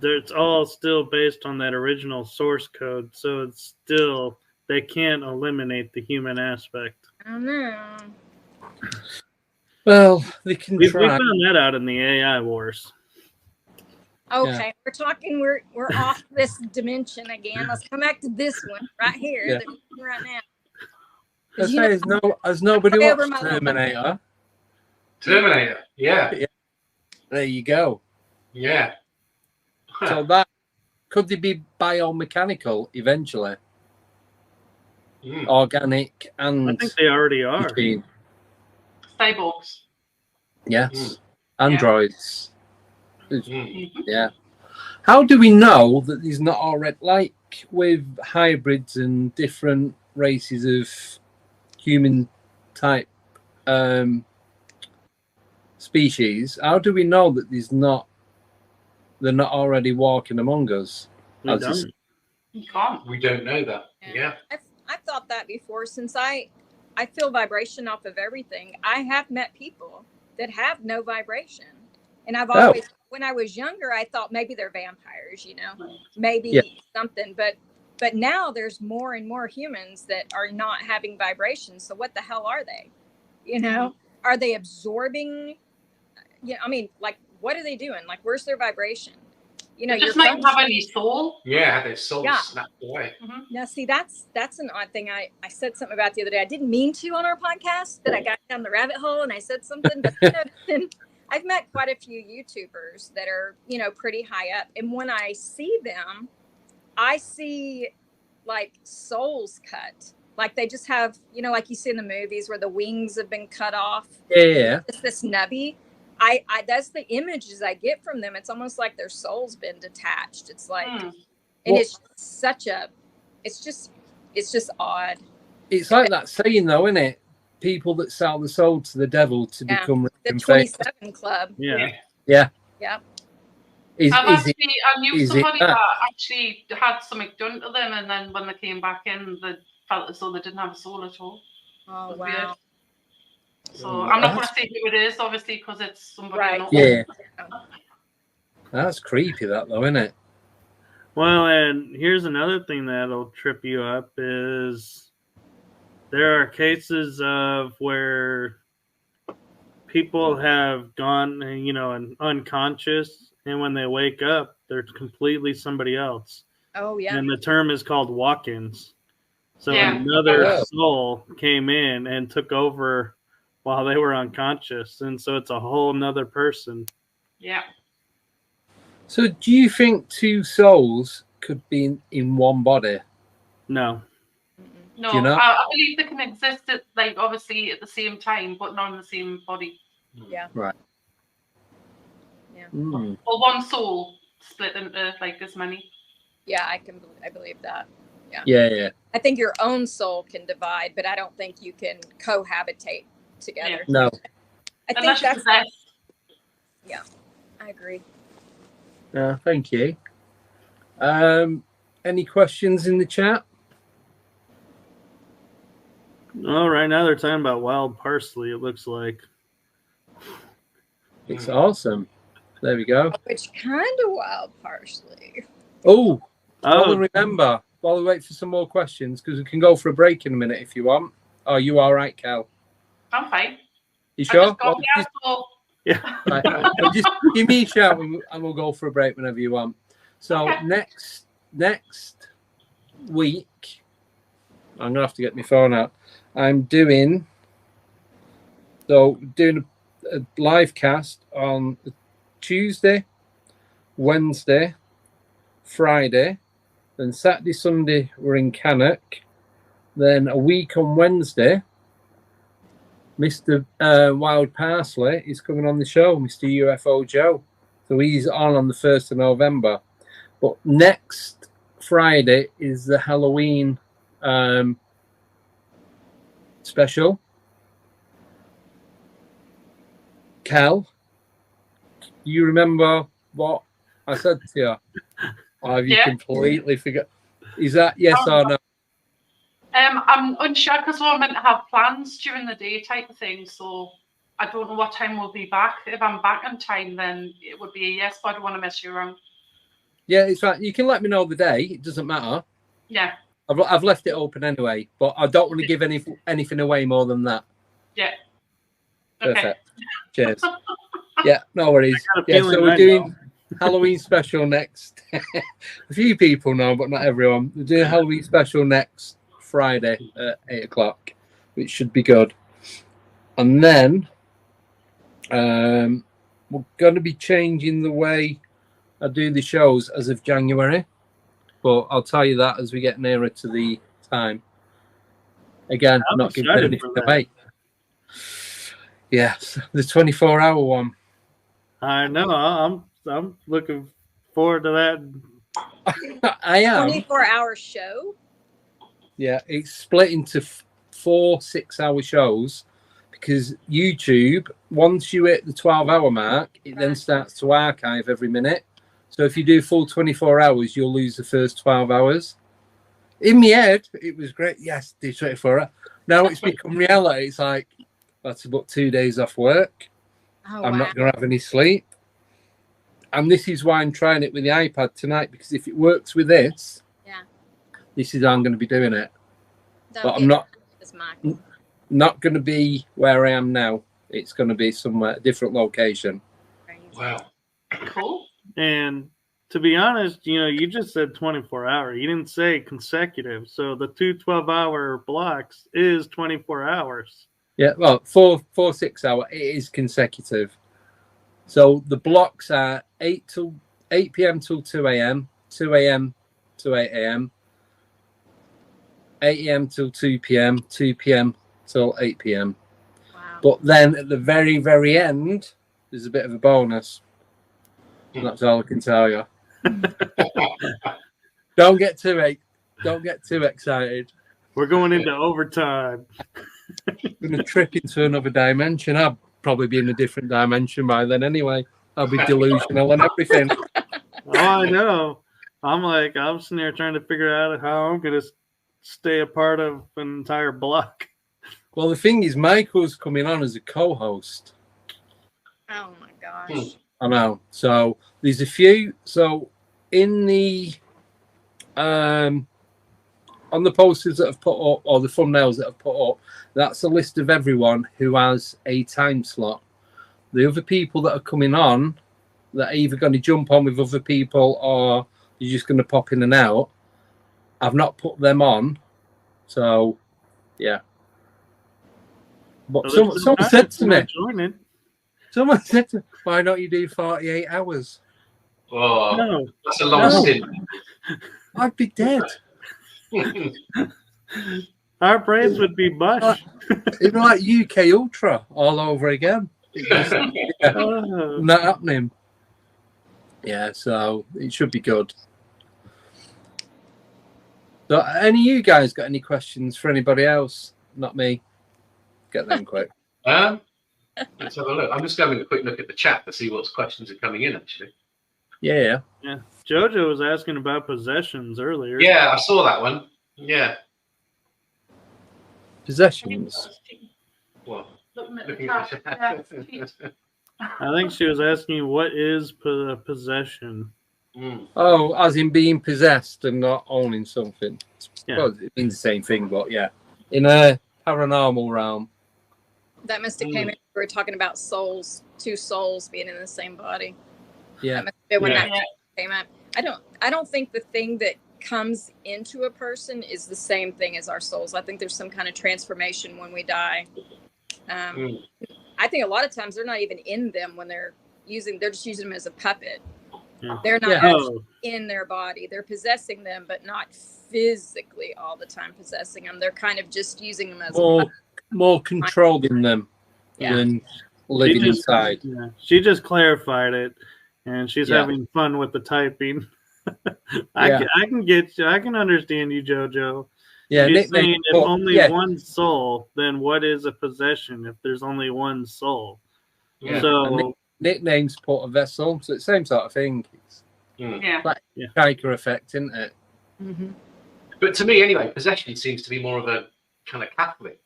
that it's all still based on that original source code, so it's still they can't eliminate the human aspect. I don't know. Well, they can We try. found that out in the AI wars. Okay, we're off this dimension again. Let's come back to this one right here. Yeah. Right now. Let's say has nobody Way over watched my Terminator? Terminator. Yeah. There you go. Yeah. So that could they be biomechanical eventually? Organic and I think they already are. machine. Cyborgs. Yes. Androids. Yeah. How do we know that there's not already, like with hybrids and different races of human type species, how do we know that they're not already walking among us? We don't. You can't. We don't know that. Yeah. I've thought that before since I feel vibration off of everything. I have met people that have no vibration. And I've always, when I was younger, I thought maybe they're vampires, maybe something. But now there's more and more humans that are not having vibration. So what the hell are they? Are they absorbing? Like, what are they doing? Like, where's their vibration? They just might have any soul. Yeah, their soul snapped away. Now, see, that's an odd thing. I said something about the other day. I didn't mean to on our podcast, that I got down the rabbit hole and I said something. But then I've met quite a few YouTubers that are, pretty high up. And when I see them, I see like souls cut. Like they just have, like you see in the movies where the wings have been cut off. Yeah. It's this nubby. I that's the images I get from them. It's almost like their soul's been detached. It's like, and it's just odd. It's like that saying though, isn't it? People that sell the soul to the devil to become rich the and 27 famous. Club. Yeah. Yep. I knew somebody that actually had something done to them, and then when they came back in, they felt as though they didn't have a soul at all. Oh, wow. So I'm not going to say who it is, obviously, because it's somebody. Right. Yeah. That's creepy, that though, isn't it? Well, and here's another thing that'll trip you up is there are cases of where people have gone, and unconscious, and when they wake up, they're completely somebody else. Oh, yeah. And the term is called walk-ins. So another soul came in and took over while they were unconscious, and so it's a whole nother person. Yeah. So do you think 2 souls could be in one body? No. No, Do you know? I believe they can exist at, obviously at the same time, but not in the same body. Yeah. Right. Yeah. Mm. Or one soul split into this many. Yeah, I believe that. Yeah. Yeah. I think your own soul can divide, but I don't think you can cohabitate together. Yeah. No. I think Unless you're that's possessed. Yeah, I agree. Thank you. Any questions in the chat? Oh, right now they're talking about wild parsley, it looks like. It's awesome. There we go. Which kind of wild parsley. Oh, Oh, remember, while we wait for some more questions, because we can go for a break in a minute if you want. Oh, you all right, Cal? I'm fine. You I sure? just got here, so yeah. Right. Well, just give me a shout and we'll go for a break whenever you want. So Okay. next week, I'm gonna have to get my phone out. I'm doing a live cast on Tuesday, Wednesday, Friday, then Saturday, Sunday we're in Cannock. Then a week on Wednesday, Mr. Wild Parsley is coming on the show, Mr. UFO Joe. So he's on the 1st of November. But next Friday is the Halloween special. Cal, you remember what I said to you? Or have you completely forgot? Is that yes or no? I'm unsure because we're meant to have plans during the day type of thing. So I don't know what time we'll be back. If I'm back on time, then it would be a yes, but I don't want to mess you around. Yeah, it's right. You can let me know the day. It doesn't matter. Yeah. I've left it open anyway, but I don't want to give anything away more than that. Yeah. Okay. Perfect. Cheers. Yeah, no worries. I got a Yeah, feeling so we're I doing Halloween special next. A few people know, but not everyone. We're doing Halloween special next Friday at 8 o'clock, which should be good. And then we're going to be changing the way I do the shows as of January, but I'll tell you that as we get nearer to the time. Again, I'm not giving excited anything for that. away. Yes, the 24-hour one. I know. I'm looking forward to that. I am. 24-hour show. Yeah, it's split into 4 6-hour shows because YouTube, once you hit the 12-hour mark, it then starts to archive every minute. So if you do full 24 hours, you'll lose the first 12 hours. In my head, it was great. Yes, do 24 hours. Now it's become reality. It's like, that's about 2 days off work. Oh, I'm wow. not going to have any sleep. And this is why I'm trying it with the iPad tonight, because if it works with this, this is how I'm going to be doing it. But I'm not going to be where I am now. It's going to be somewhere, a different location. Wow. Cool. And to be honest, you just said 24 hour. You didn't say consecutive. So the 2 12-hour blocks is 24 hours. Yeah, well, 4 6-hour, it is consecutive. So the blocks are 8 p.m. till 2 a.m., 2 a.m. to 8 a.m., 8 a.m. till 2 p.m., 2 p.m. till 8 p.m. Wow. But then at the very, very end, there's a bit of a bonus. And that's all I can tell you. Don't get too excited. We're going into overtime. I'm going to trip into another dimension. I'll probably be in a different dimension by then anyway. I'll be delusional and everything. Oh, I know. I'm sitting there trying to figure out how I'm going to stay a part of an entire block. Well, the thing is, Michael's coming on as a co-host. Oh my gosh. I know. So there's a few. So in the on the posters that have put up, or the thumbnails that have put up, that's a list of everyone who has a time slot. The other people that are coming on, that are either going to jump on with other people or you're just going to pop in and out, I've not put them on. So, yeah. But someone said to me, why don't you do 48 hours? Oh, No. that's a long stint. I'd be dead. Our brains would be mush. It'd be like UK Ultra all over again. It's just, not happening. Yeah, so it should be good. So, any of you guys got any questions for anybody else? Not me. Get them quick. Let's have a look. I'm just having a quick look at the chat to see what questions are coming in, actually. Yeah. Jojo was asking about possessions earlier. Yeah, I saw that one. Yeah. Possessions. What? Looking at Looking the at chat. the chat. I think she was asking you, what is possession? Oh, as in being possessed and not owning something. Yeah. Well, it means the same thing, but yeah. In a paranormal realm. That must have came in. We were talking about souls, two souls being in the same body. Yeah. That must have been when Yeah. that came up. I don't think the thing that comes into a person is the same thing as our souls. I think there's some kind of transformation when we die. I think a lot of times they're not even in them when they're just using them as a puppet. Yeah. They're not Yeah. actually in their body. They're possessing them, but not physically all the time possessing them. They're kind of just using them as a puppet. More controlling them than living inside. Yeah, she just clarified it, and she's Yeah. having fun with the typing. Yeah. I can get you. I can understand you, JoJo. Yeah, She's saying if only yeah. one soul, then what is a possession if there's only one soul? Yeah. So nicknames put a vessel, so it's the same sort of thing. It's Yeah. like Yeah. Shaker effect, isn't it? Mm-hmm. But to me, anyway, possession seems to be more of a kind of Catholic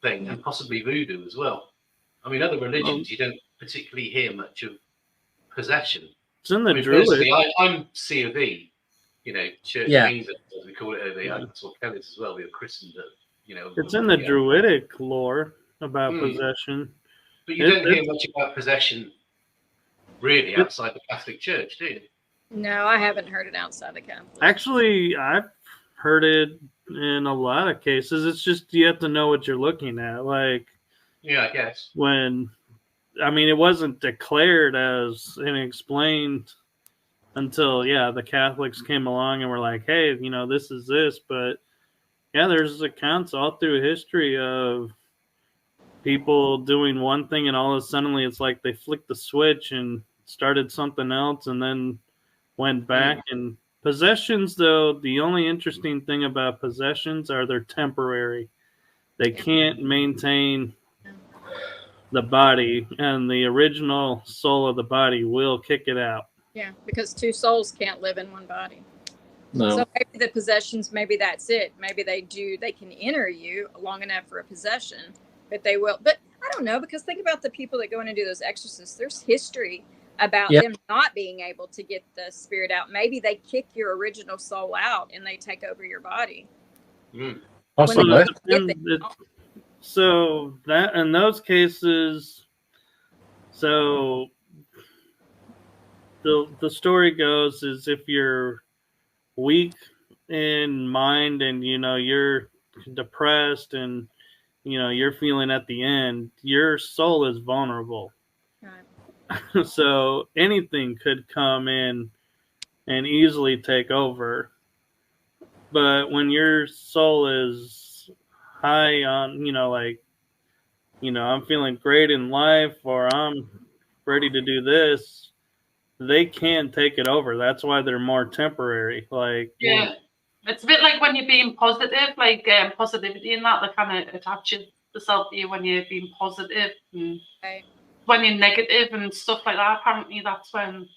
thing, and possibly voodoo as well. I mean, other religions, you don't particularly hear much of possession. it's in the I mean, Druid. personally, I'm C of E, Church Yeah. of England, as we call it over here. That's what Kell is as well. We have christened it, It's in the Druidic lore about Hmm. possession. But you don't hear much about possession really outside the Catholic Church, do you? No, I haven't heard it outside the Catholic. Actually, I've heard it in a lot of cases. It's just you have to know what you're looking at. Like Yeah, I guess. it wasn't declared as and explained until the Catholics came along and were like, hey, this is this. But yeah, there's accounts all through history of people doing one thing and all of a sudden it's like they flicked the switch and started something else and then went back. And possessions, though, the only interesting thing about possessions are they're temporary. They can't maintain the body, and the original soul of the body will kick it out. Yeah, because two souls can't live in one body. No. So maybe the possessions, maybe that's it. Maybe they can enter you long enough for a possession, but they will. But I don't know, because think about the people that go in and do those exorcists. There's history about them not being able to get the spirit out. Maybe they kick your original soul out and they take over your body. Possibly. So that in those cases, so the story goes is if you're weak in mind and you're depressed and you're feeling at the end, your soul is vulnerable. Right. So anything could come in and easily take over. But when your soul is high on, I'm feeling great in life, or I'm ready to do this, they can take it over. That's why they're more temporary. It's a bit like when you're being positive, like positivity and that kind of attaches itself to you when you're being positive. And when you're negative and stuff like that, apparently that's when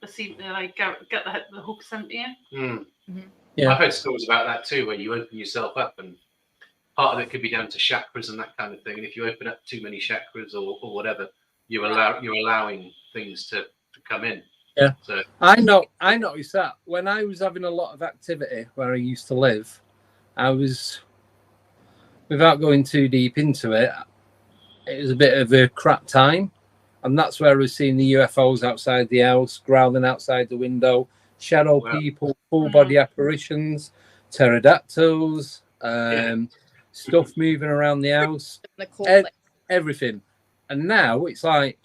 they seem to get the hooks into you. Mm-hmm. Yeah. I've heard stories about that too, where you open yourself up, and part of it could be down to chakras and that kind of thing. And if you open up too many chakras or whatever, you're allowing things to come in. Yeah. So I noticed that when I was having a lot of activity where I used to live, I was, without going too deep into it, it was a bit of a crap time. And that's where I was seeing the UFOs outside the house, growling outside the window, shadow people, full body apparitions, pterodactyls, stuff moving around the house, everything. And now it's like,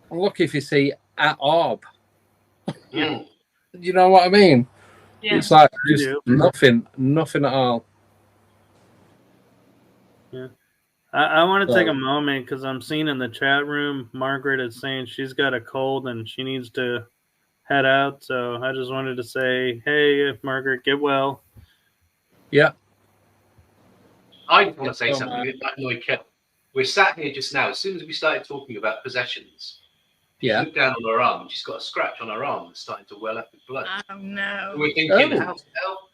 look if you see at orb. Yeah. You know what I mean? Yeah. It's like just nothing at all. Yeah. I want to take a moment because I'm seeing in the chat room, Margaret is saying she's got a cold and she needs to head out. So I just wanted to say, hey, Margaret, get well. Yeah. I want to say something that annoyed Kell. We're sat here just now. As soon as we started talking about possessions, look down on her arm. She's got a scratch on her arm that's starting to well up with blood. Oh no! And we're thinking, how the hell?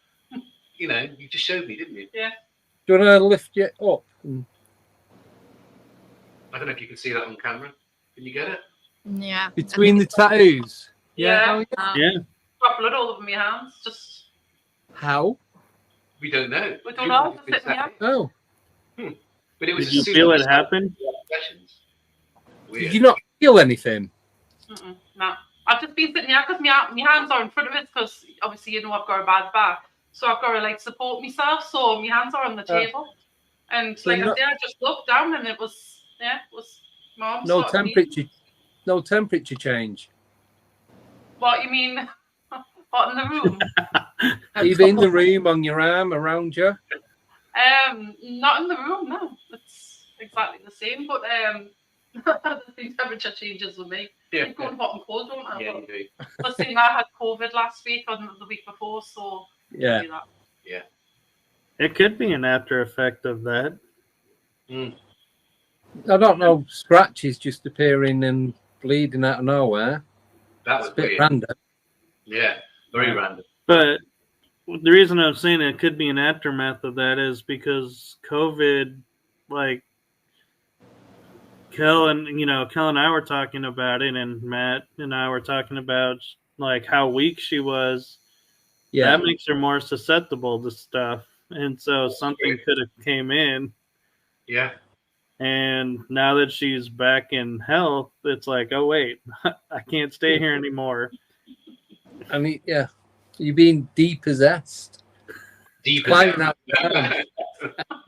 You just showed me, didn't you? Yeah. Do you want to lift it up? I don't know if you can see that on camera. Can you get it? Yeah. Between the tattoos. Yeah. Yeah. Got blood all over my hands. Just How? We don't know. we don't know. Just sitting here. Oh. But it was Did you as soon feel as it we started happen? the sessions. Weird. Did you not feel anything? No. I've just been sitting here because my hands are in front of it because obviously you know I've got a bad back, so I've got to like support myself. So my hands are on the table, and So like I say, I just looked down and it was mom. No temperature. No temperature change. What you mean? What in the room? Either in the room, on your arm, around you. Not in the room. No, it's exactly the same. But the temperature changes with me. Yeah. I'm going hot and cold, don't I? Yeah, you do. Plus, I had COVID last week or the week before, so Yeah. Yeah. It could be an after effect of that. Mm. I don't know. Scratches just appearing and bleeding out of nowhere. That was It's a bit weird. random. Yeah, very random. But the reason I'm saying it could be an aftermath of that is because COVID, like Kell and I were talking about it, and Matt and I were talking about like how weak she was. Yeah. That makes her more susceptible to stuff, and so something could have came in. Yeah. And now that she's back in health, it's like, oh wait, I can't stay here anymore. I mean, yeah. You're being depossessed. Climbing out the ground.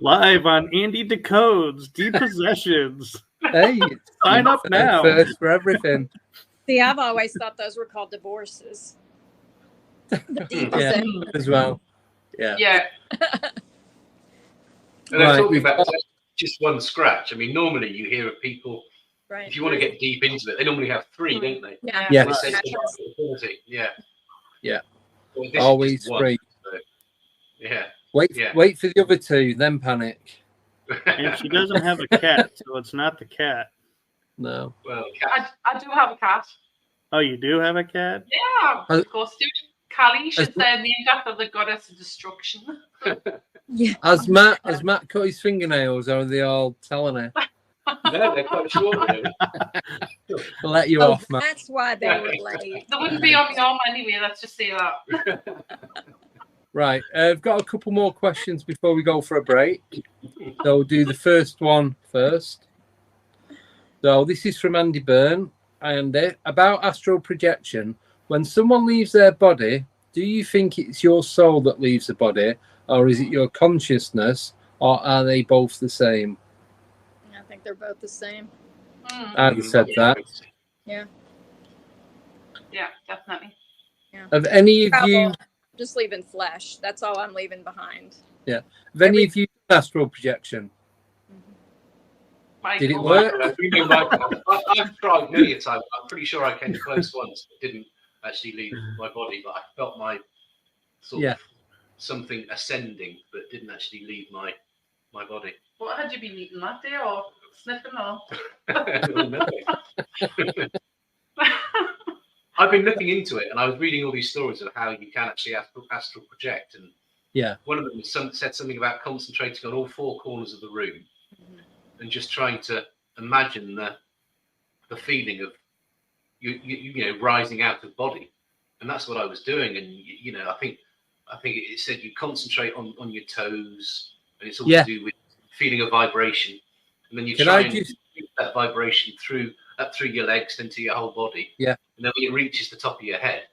Live on Andy Decodes, Depossessions. Hey, Sign up now. First for everything. See, I've always thought those were called divorces. The Yeah, depossession. as well. Yeah. Yeah. And they're Right, talking we've about got- just one scratch. I mean, normally you hear of people, Right. if you want to get deep into it, they normally have 3, don't they? Yeah. Yeah. They say Right. infinity. Yeah. Yeah. Well, this is Always just one, 3. so, yeah. Wait, Yeah. wait for the other 2, then panic. And she doesn't have a cat, so it's not the cat. No. Well, I do have a cat. Oh, you do have a cat? Yeah, Has- of course, dude. Kali should has- say named after the goddess of destruction. Yeah. Has Matt cut his fingernails, or are they all telling her? no, they're quite short. Really. I'll let you Oh, off, Matt. that's why they were late. They wouldn't be on my arm anyway, let's just say that. Right. I've got a couple more questions before we go for a break. So we'll do the first one first. So this is from Andy Byrne. Andy, about astral projection. When someone leaves their body, do you think it's your soul that leaves the body, or is it your consciousness, or are they both the same? I think they're both the same. Andy said that. Yeah. Yeah, definitely. Have any of you? Just leaving flesh. That's all I'm leaving behind. Yeah. Have any of you done astral projection? Michael. Did it work? I've tried many a time. I'm pretty sure I came close once. It didn't actually leave my body, but I felt my sort of something ascending, but didn't actually leave my body. What had you been eating that day, or sniffing, or? I've been looking into it, and I was reading all these stories of how you can actually astral project, and one of them said something about concentrating on all 4 corners of the room and just trying to imagine the feeling of you rising out of body, and that's what I was doing. And I think it said you concentrate on your toes, and it's all to do with feeling of vibration, and then you try and use that vibration up through your legs into your whole body. Yeah. And then when it reaches the top of your head,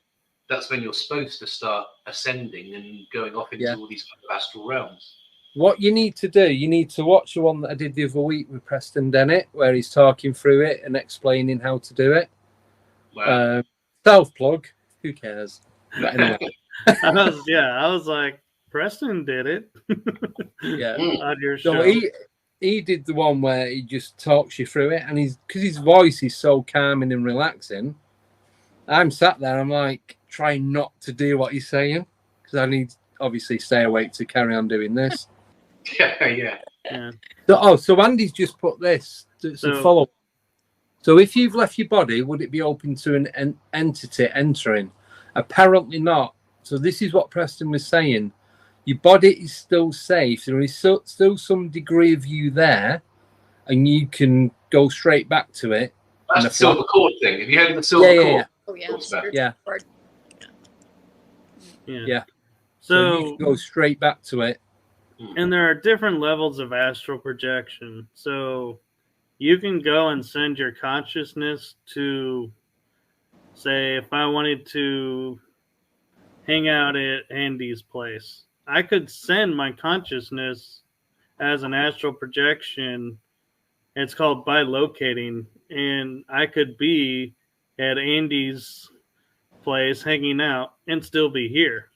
that's when you're supposed to start ascending and going off into all these kind of astral realms. What you need to do, you need to watch the one that I did the other week with Preston Dennett, where he's talking through it and explaining how to do it. Wow. Self plug, who cares? But anyway. I was like, Preston did it. Yeah. On your show. So he did the one where he just talks you through it, and because his voice is so calming and relaxing, I'm sat there, I'm like trying not to do what he's saying, because I need obviously stay awake to carry on doing this. Yeah. So Andy's just put this to follow. So if you've left your body, would it be open to an entity entering? Apparently not. So this is what Preston was saying. Your body is still safe. There is still some degree of you there. and you can go straight back to it. That's the silver cord thing. Have you heard of the silver cord? Oh yeah. Yeah. So you can go straight back to it. And there are different levels of astral projection. So you can go and send your consciousness to, say, if I wanted to hang out at Andy's place, I could send my consciousness as an astral projection. It's called bilocating, and I could be at Andy's place hanging out and still be here.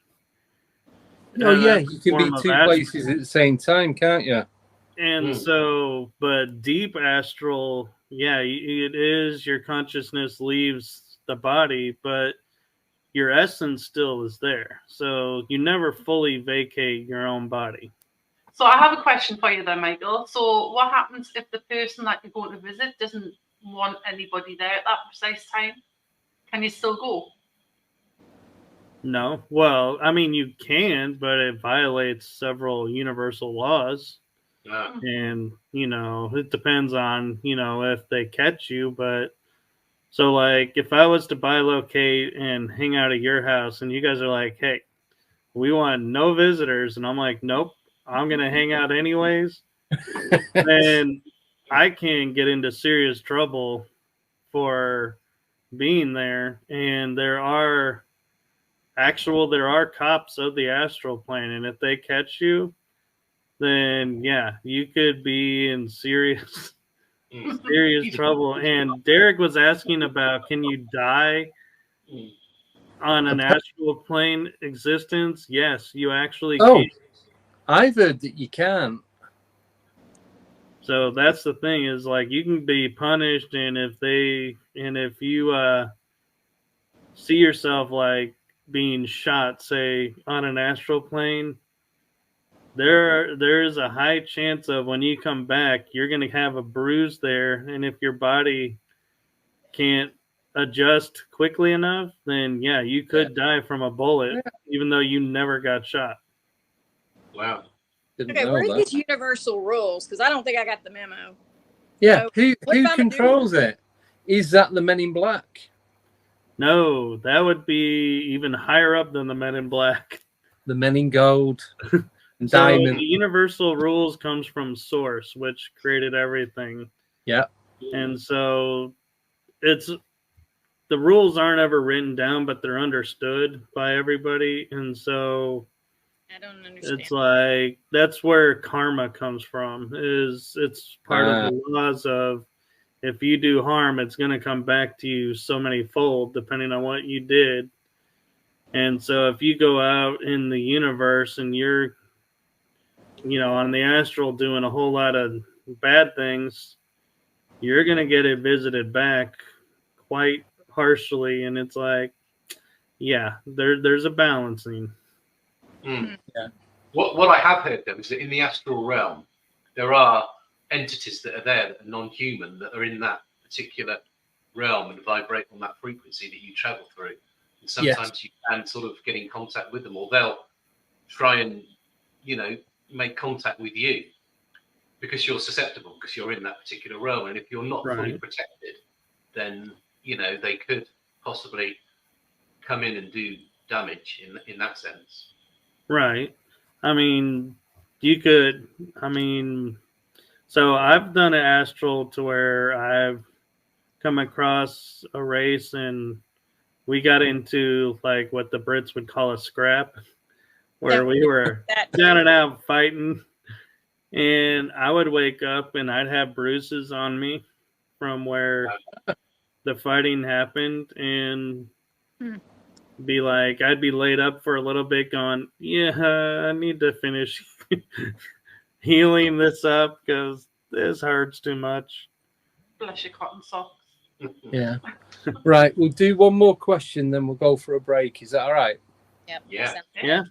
Oh yeah, you can be two places at the same time, can't you? And so, but deep astral, yeah, it is your consciousness leaves the body, but your essence still is there. So you never fully vacate your own body. So I have a question for you then, Michael. So what happens if the person that you're going to visit doesn't want anybody there at that precise time? Can you still go? No. Well, I mean, you can, but it violates several universal laws. And, you know, it depends on, you know, if they catch you. But so, like, if I was to bilocate and hang out at your house and you guys are like, hey, we want no visitors. And I'm like, nope, I'm going to hang out anyways. Then I can get into serious trouble for being there. And there are cops of the astral plane. And if they catch you, then yeah, you could be in serious trouble. And Derek was asking about, can you die on an astral plane existence? Yes, you actually can. I've heard that you can. So that's the thing, is like you can be punished, and if you see yourself like being shot, say, on an astral plane, there is a high chance of when you come back, you're going to have a bruise there. And if your body can't adjust quickly enough, then yeah, you could die from a bullet, even though you never got shot. Wow. Okay, where are these universal rules? Because I don't think I got the memo. Yeah, So, who controls it? Is that the Men in Black? No, that would be even higher up than the Men in Black. The Men in Gold. So Diamond. the universal rules comes from Source, which created everything. Yeah. And so the rules aren't ever written down, but they're understood by everybody. And so I don't understand. it's like, that's where karma comes from. It's part of the laws of, if you do harm, it's going to come back to you so many fold, depending on what you did. And so if you go out in the universe and you're, you know, on the astral doing a whole lot of bad things, you're going to get it visited back quite harshly. And it's like, yeah, there's a balancing. Yeah. What I have heard, though, is that in the astral realm, there are entities that are there that are non-human, that are in that particular realm and vibrate on that frequency that you travel through. And sometimes you can sort of get in contact with them, or they'll try and, you know, make contact with you because you're susceptible, because you're in that particular realm. And if you're not fully protected, then, you know, they could possibly come in and do damage in that sense. Right. I mean, so I've done an astral to where I've come across a race and we got into like what the Brits would call a scrap, where we were down and out fighting, and I would wake up and I'd have bruises on me from where the fighting happened, and be like, I'd be laid up for a little bit going, yeah, I need to finish healing this up because this hurts too much. Bless your cotton socks. Yeah. Right, we'll do one more question, then we'll go for a break. Is that all right? Yep. Yeah.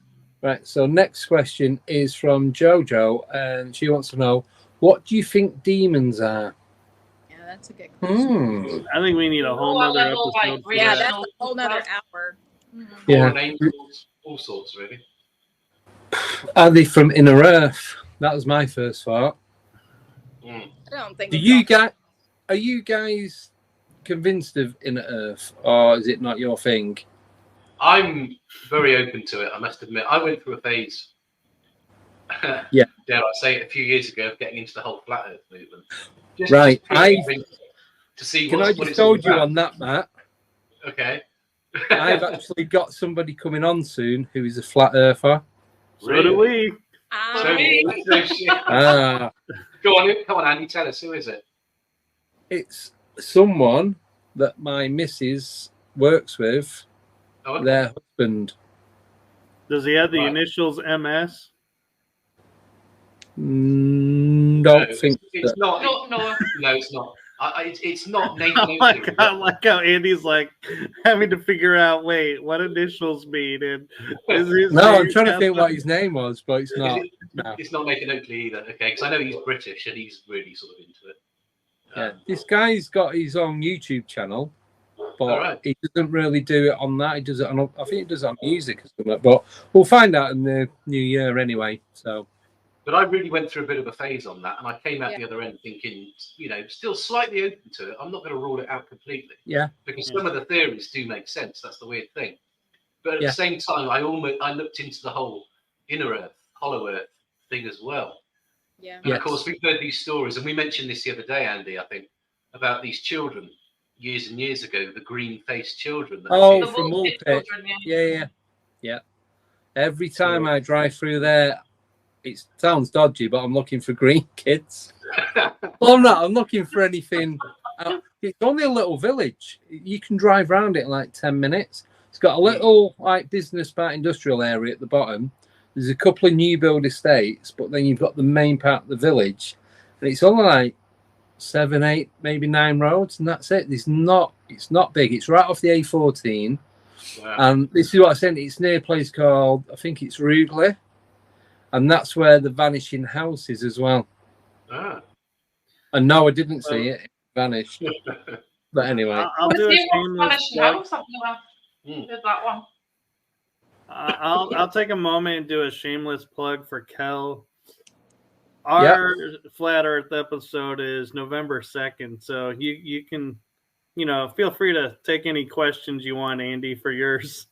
Right, so next question is from Jojo, and she wants to know, what do you think demons are? Yeah, that's a good question. I think we need a whole nother episode. Yeah, that's a whole nother hour. Yeah. Angels, all sorts, really. Are they from Inner Earth? That was my first thought. I don't think. Do you guys? Are you guys convinced of Inner Earth, or is it not your thing? I'm very open to it. I must admit, I went through a phase. Yeah. Dare I say it, a few years ago of getting into the whole flat Earth movement. Right. To see Can what I it's just all told you about. on that, Matt? Okay. I've actually got somebody coming on soon who is a flat earther. So do we. So shit. Go on, come on, Andy. Tell us, who is it? It's someone that my missus works with. Oh, okay. Their husband. Does he have the initials MS? Don't think it's so. not. No, it's not. It's not Nathan. Oh my God, I like how Andy's like having to figure out, wait, what initials mean? And no, I'm trying to think what his name was, but it's not. No. It's not Nathan Oakley either. Okay, because I know he's British and he's really sort of into it. Yeah, this guy's got his own YouTube channel, but he doesn't really do it on that. He does it on, I think he does it on music or something. But we'll find out in the new year anyway. So. But I really went through a bit of a phase on that, and I came out the other end thinking, still slightly open to it. I'm not going to rule it out completely. Yeah. Because some of the theories do make sense. That's the weird thing. But at the same time, I looked into the whole Inner Earth, Hollow Earth thing as well. Yeah. And of course, we've heard these stories, and we mentioned this the other day, Andy, I think, about these children years and years ago, the green-faced children. From Woolpit. Yeah. Every time I drive through there, it sounds dodgy, but I'm looking for green kids. Well, I'm not. I'm looking for anything. It's only a little village. You can drive around it in like 10 minutes. It's got a little business part, industrial area at the bottom. There's a couple of new build estates, but then you've got the main part of the village, and it's only like 7, 8, maybe 9 roads, and that's it. It's not big. It's right off the A14. Wow. And this is what I said. It's near a place called, I think it's Rugeley. And that's where the vanishing house is as well. And no, I didn't see it. It vanished. But anyway. I'll do a shameless plug. That one. I'll take a moment and do a shameless plug for Kell. Our Flat Earth episode is November 2nd. So you can, feel free to take any questions you want, Andy, for yours.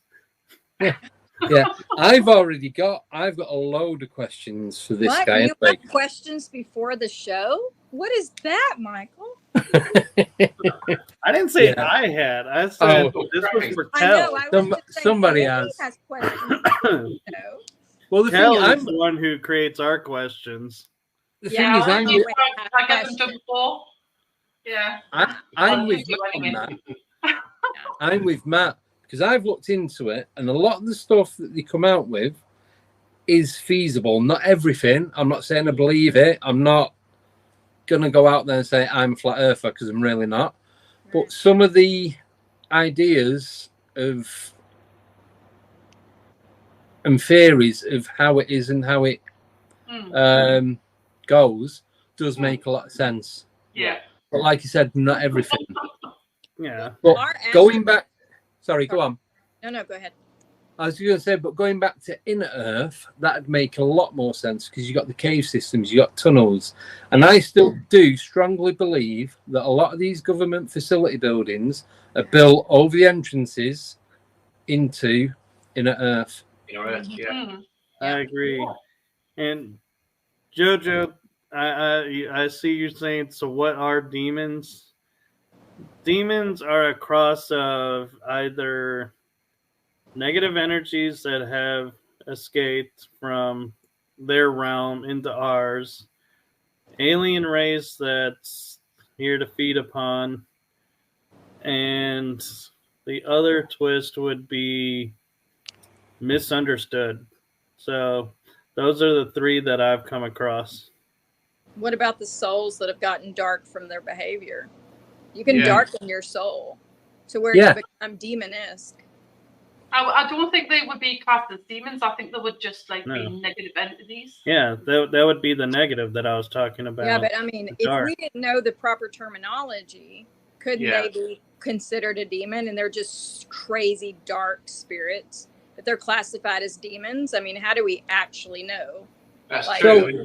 Yeah, I've got a load of questions for this guy. You have questions before the show? What is that, Michael? I didn't say I had. I said this was for Kell. Somebody has questions. Well, the Kell thing is the one who creates our questions. The thing is, I get them done before. Yeah. I'm with Matt. I'm with Matt. Because I've looked into it, and a lot of the stuff that they come out with is feasible. Not everything. I'm not saying I believe it. I'm not going to go out there and say I'm a flat earther, because I'm really not. But some of the ideas and theories of how it is and how it goes does make a lot of sense. Yeah. But like you said, not everything. Yeah. But going back... Sorry, go on. No, go ahead. I was going to say, but going back to Inner Earth, that'd make a lot more sense because you got the cave systems, you got tunnels. And I still do strongly believe that a lot of these government facility buildings are built over the entrances into Inner Earth. Inner Earth, yeah. I agree. And Jojo, I see you saying, so what are demons? Demons are a cross of either negative energies that have escaped from their realm into ours, alien race that's here to feed upon, and the other twist would be misunderstood. So those are the 3 that I've come across. What about the souls that have gotten dark from their behavior? You can darken your soul to where you become demon-esque. I don't think they would be classed as demons. I think they would just be negative entities. Yeah, that would be the negative that I was talking about. Yeah, but I mean, if we didn't know the proper terminology, couldn't they be considered a demon? And they're just crazy dark spirits, but they're classified as demons. I mean, how do we actually know? That's true.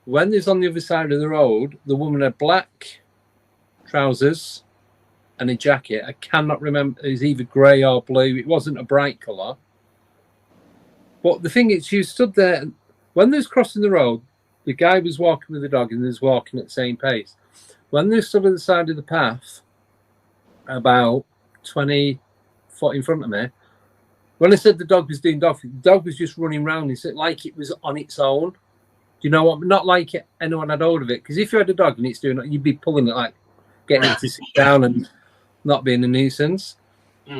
when they was on the other side of the road, the woman had black trousers and a jacket. I cannot remember. It was either grey or blue. It wasn't a bright colour. But the thing is, she stood there. When they was crossing the road, the guy was walking with the dog and they was walking at the same pace. When they stood at the side of the path, about 20 foot in front of me, when I said the dog was doing dog, the dog was just running around. He said like it was on its own. Do you know what? Not like anyone had hold of it. Because if you had a dog and it's doing it, you'd be pulling it, like getting it to sit down and not being a nuisance.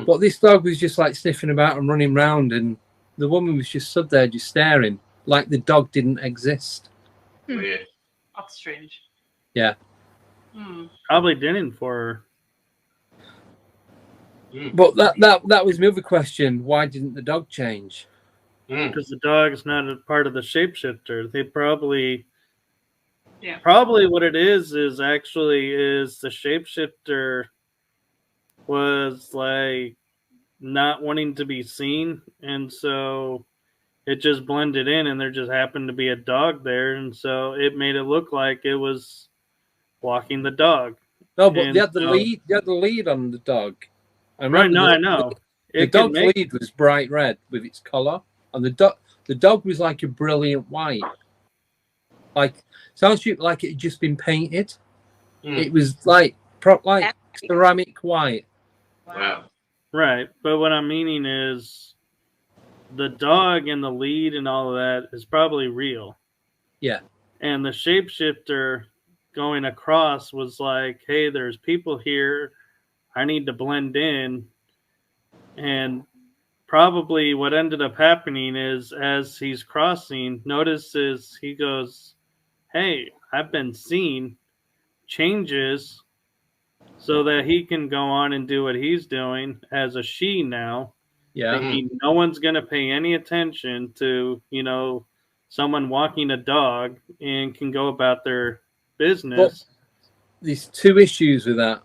But this dog was just like sniffing about and running around, and the woman was just stood there just staring like the dog didn't exist. Weird. That's strange. Yeah. Probably didn't for her. But that was my other question. Why didn't the dog change? Because the dog's not a part of the shapeshifter. They probably Yeah. probably what it is actually is the shapeshifter was like not wanting to be seen, and so it just blended in, and there just happened to be a dog there, and so it made it look like it was walking the dog. No, but And they had the so- lead. They had the lead on the dog. I Right, remember no, I know. The It dog's could make- lead was bright red with its collar, and the dog was like a brilliant white. Like sounds like it had just been painted. It was like ceramic white. Wow. Right, but what I'm meaning is the dog and the lead and all of that is probably real. Yeah. And the shapeshifter going across was like, hey, there's people here. I need to blend in. And probably what ended up happening is as he's crossing, notices he goes, hey, I've been seen, changes so that he can go on and do what he's doing as a she now. Yeah. Thinking no one's going to pay any attention to, someone walking a dog and can go about their business. There's two issues with that.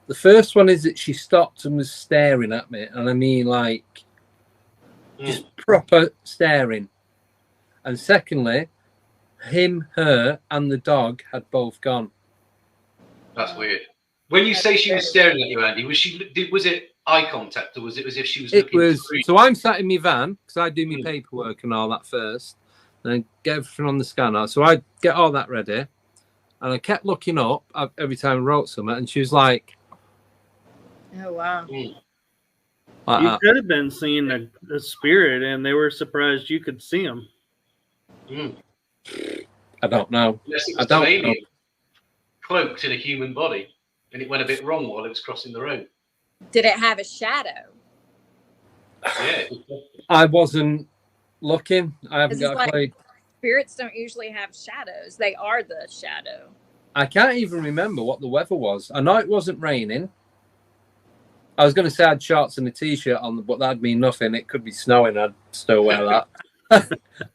The first one is that she stopped and was staring at me, and I mean like just proper staring. And secondly, him, her, and the dog had both gone. That's weird. When you say she was staring at you, Andy, was it eye contact, or was it as if she was looking at the screen? So I'm sat in my van because I do my paperwork and all that first, and then get everything on the scanner. So I get all that ready, and I kept looking up every time I wrote something, and she was like, Oh, wow. like You that. could have been seeing a spirit, and they were surprised you could see him. I don't know. Unless it I was don't an alien know. cloaked in a human body, and it went a bit wrong while it was crossing the road. Did it have a shadow? Yeah. I wasn't looking. I haven't This is got a like- clue. Spirits don't usually have shadows. They are the shadow. I can't even remember what the weather was. I know it wasn't raining. I was going to say I had shorts and a t-shirt on, but that'd mean nothing. It could be snowing. I'd still wear that.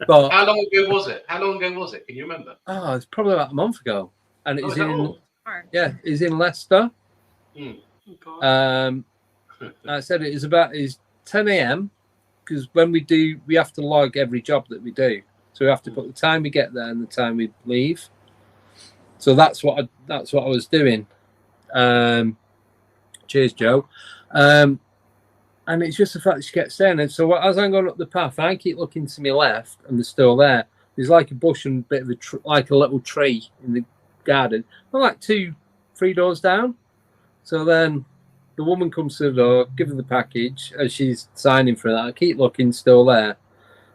But How long ago was it? Can you remember? oh, it's probably about a month ago, and it was is that in all? it's in Leicester. Hmm. I said it's 10 a.m. because when we have to log every job that we do, so we have to put the time we get there and the time we leave. So that's what I was doing. Cheers, Joe. And it's just the fact that she kept saying it. So as I'm going up the path, I keep looking to my left, and they're still there. There's like a bush and a bit of like a little tree in the garden. I'm like 2-3 doors down. So then the woman comes to the door, give her the package, as she's signing for that. I keep looking, still there.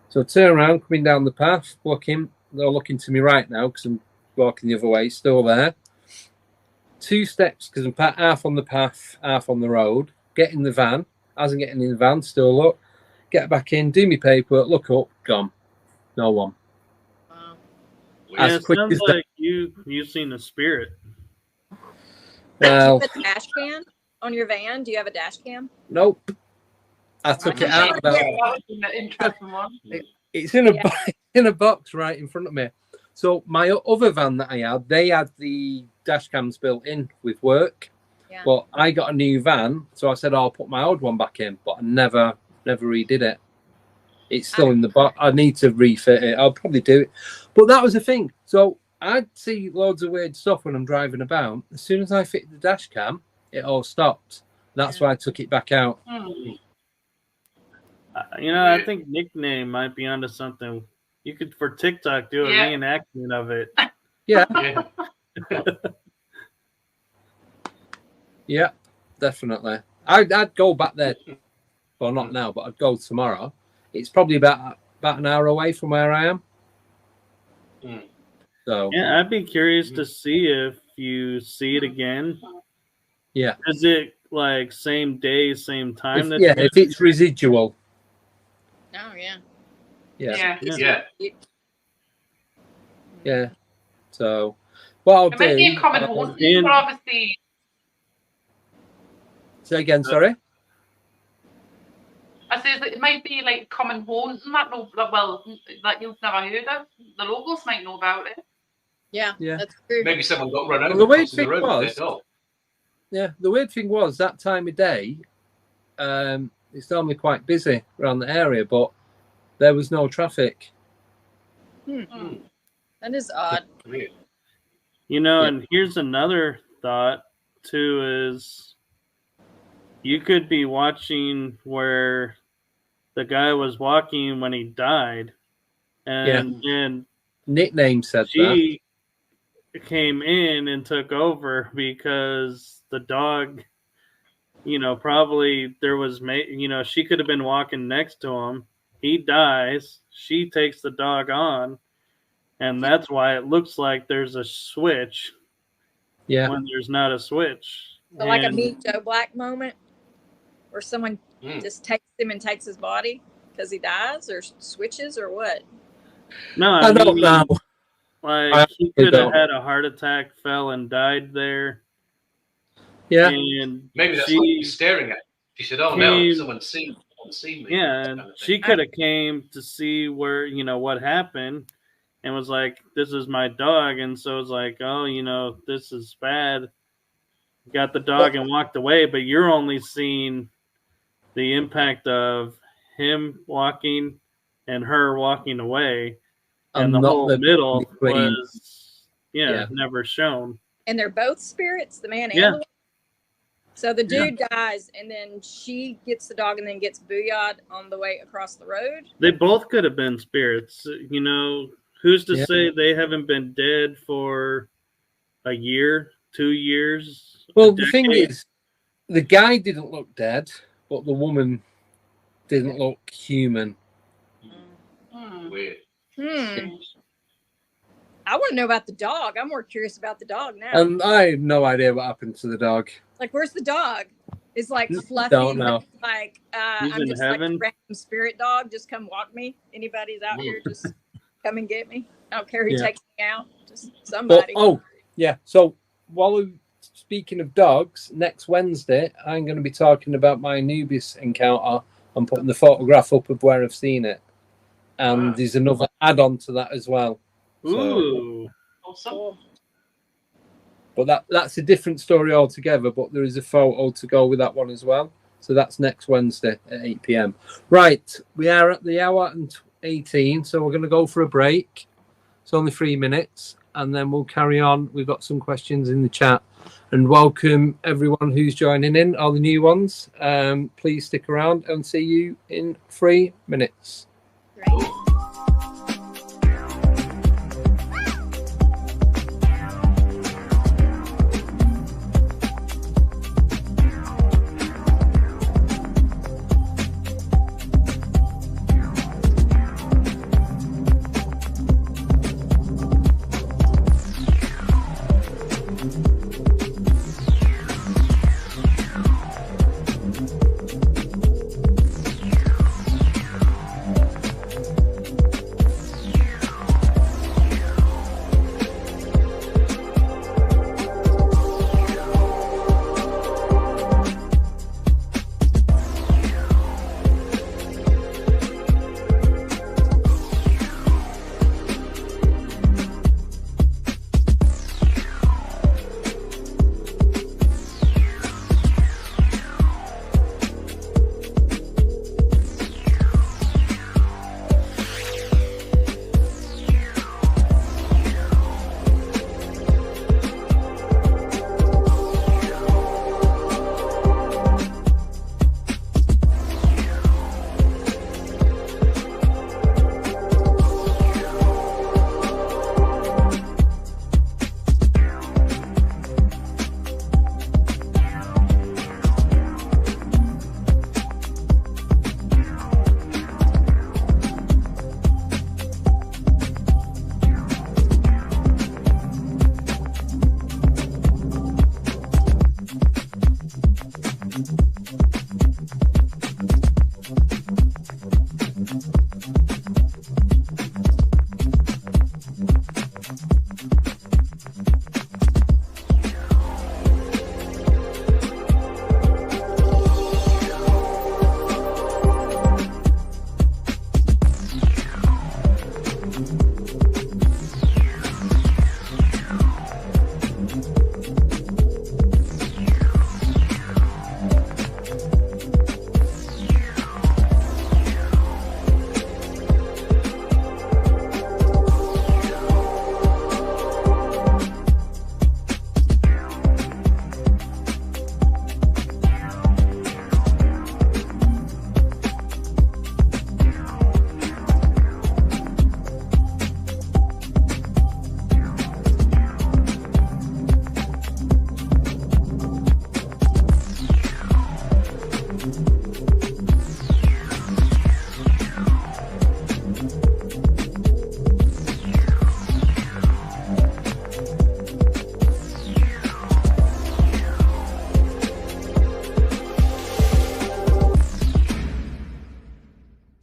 So I turn around, coming down the path, looking. They're looking to me right now because I'm walking the other way, still there. 2 steps because I'm half on the path, half on the road. Get in the van. As I'm getting in the van, still look. Get back in, do my paperwork, look up, gone. No one. Wow. Yeah, As it quick sounds as like you've seen a spirit. Well, Do you have a dash cam on your van? Do you have a dash cam? nope. I took it out. That was an interesting one. It's in a box right in front of me. So my other van that I had, they had the dash cams built in with work. Yeah. But I got a new van, so I said, I'll put my old one back in. But I never redid it. It's still in the box. I need to refit it. I'll probably do it. But that was the thing. So I'd see loads of weird stuff when I'm driving about. As soon as I fit the dash cam, it all stopped. That's why I took it back out. I think Nickname might be onto something. You could, for TikTok, do a reenactment of it. Yeah. Yeah, definitely. I'd go back there. Well, not now, but I'd go tomorrow. It's probably about an hour away from where I am. So yeah, I'd be curious to see if you see it again. Yeah. Is it like same day, same time? If it's residual. Oh yeah. Yeah. So, what I'll it might be a common do. haunting, but obviously. Say again, sorry. I say that it might be like common haunting that you've never heard of. The locals might know about it. Yeah, that's true. Maybe someone got run over. Well, the weird thing the road was, the weird thing was that time of day, it's normally quite busy around the area, but there was no traffic. That is odd. And here's another thought too: is you could be watching where the guy was walking when he died, and Nickname said she came in and took over because the dog, probably there was, she could have been walking next to him. He dies. She takes the dog on, and that's why it looks like there's a switch. Yeah. When there's not a switch. So like a Meet Joe Black moment, where someone just takes him and takes his body because he dies, or switches, or what? No, I don't know. Like he could have had a heart attack, fell and died there. Yeah. And maybe that's what he's staring at. She said, "Oh no, someone's seen me." Yeah, and she could have came to see where what happened, and was like, "This is my dog," and so it's like, "Oh, this is bad." Got the dog and walked away, but you're only seeing the impact of him walking and her walking away. And the whole middle was, never shown. And they're both spirits, the man and the woman. So the dude dies, and then she gets the dog, and then gets booyah'd on the way across the road. They both could have been spirits. Who's to say they haven't been dead for a year, 2 years? Well, the thing is, the guy didn't look dead, but the woman didn't look human. Weird. I want to know about the dog. I'm more curious about the dog now. And I have no idea what happened to the dog. Like, where's the dog? Is like fluffy. Don't know. Like I'm just like a random spirit dog. Just come walk me. Anybody's out here, just come and get me. I don't care who takes me out. Just somebody. So while we're speaking of dogs, next Wednesday I'm going to be talking about my Anubis encounter. I'm putting the photograph up of where I've seen it. And there's another add-on to that as well. Ooh. Awesome. But that's a different story altogether, but there is a photo to go with that one as well. So that's next Wednesday at 8 p.m. Right, we are at the hour and 18, so we're going to go for a break. It's only 3 minutes, and then we'll carry on. We've got some questions in the chat. And welcome everyone who's joining in, all the new ones. Please stick around and see you in 3 minutes. Right.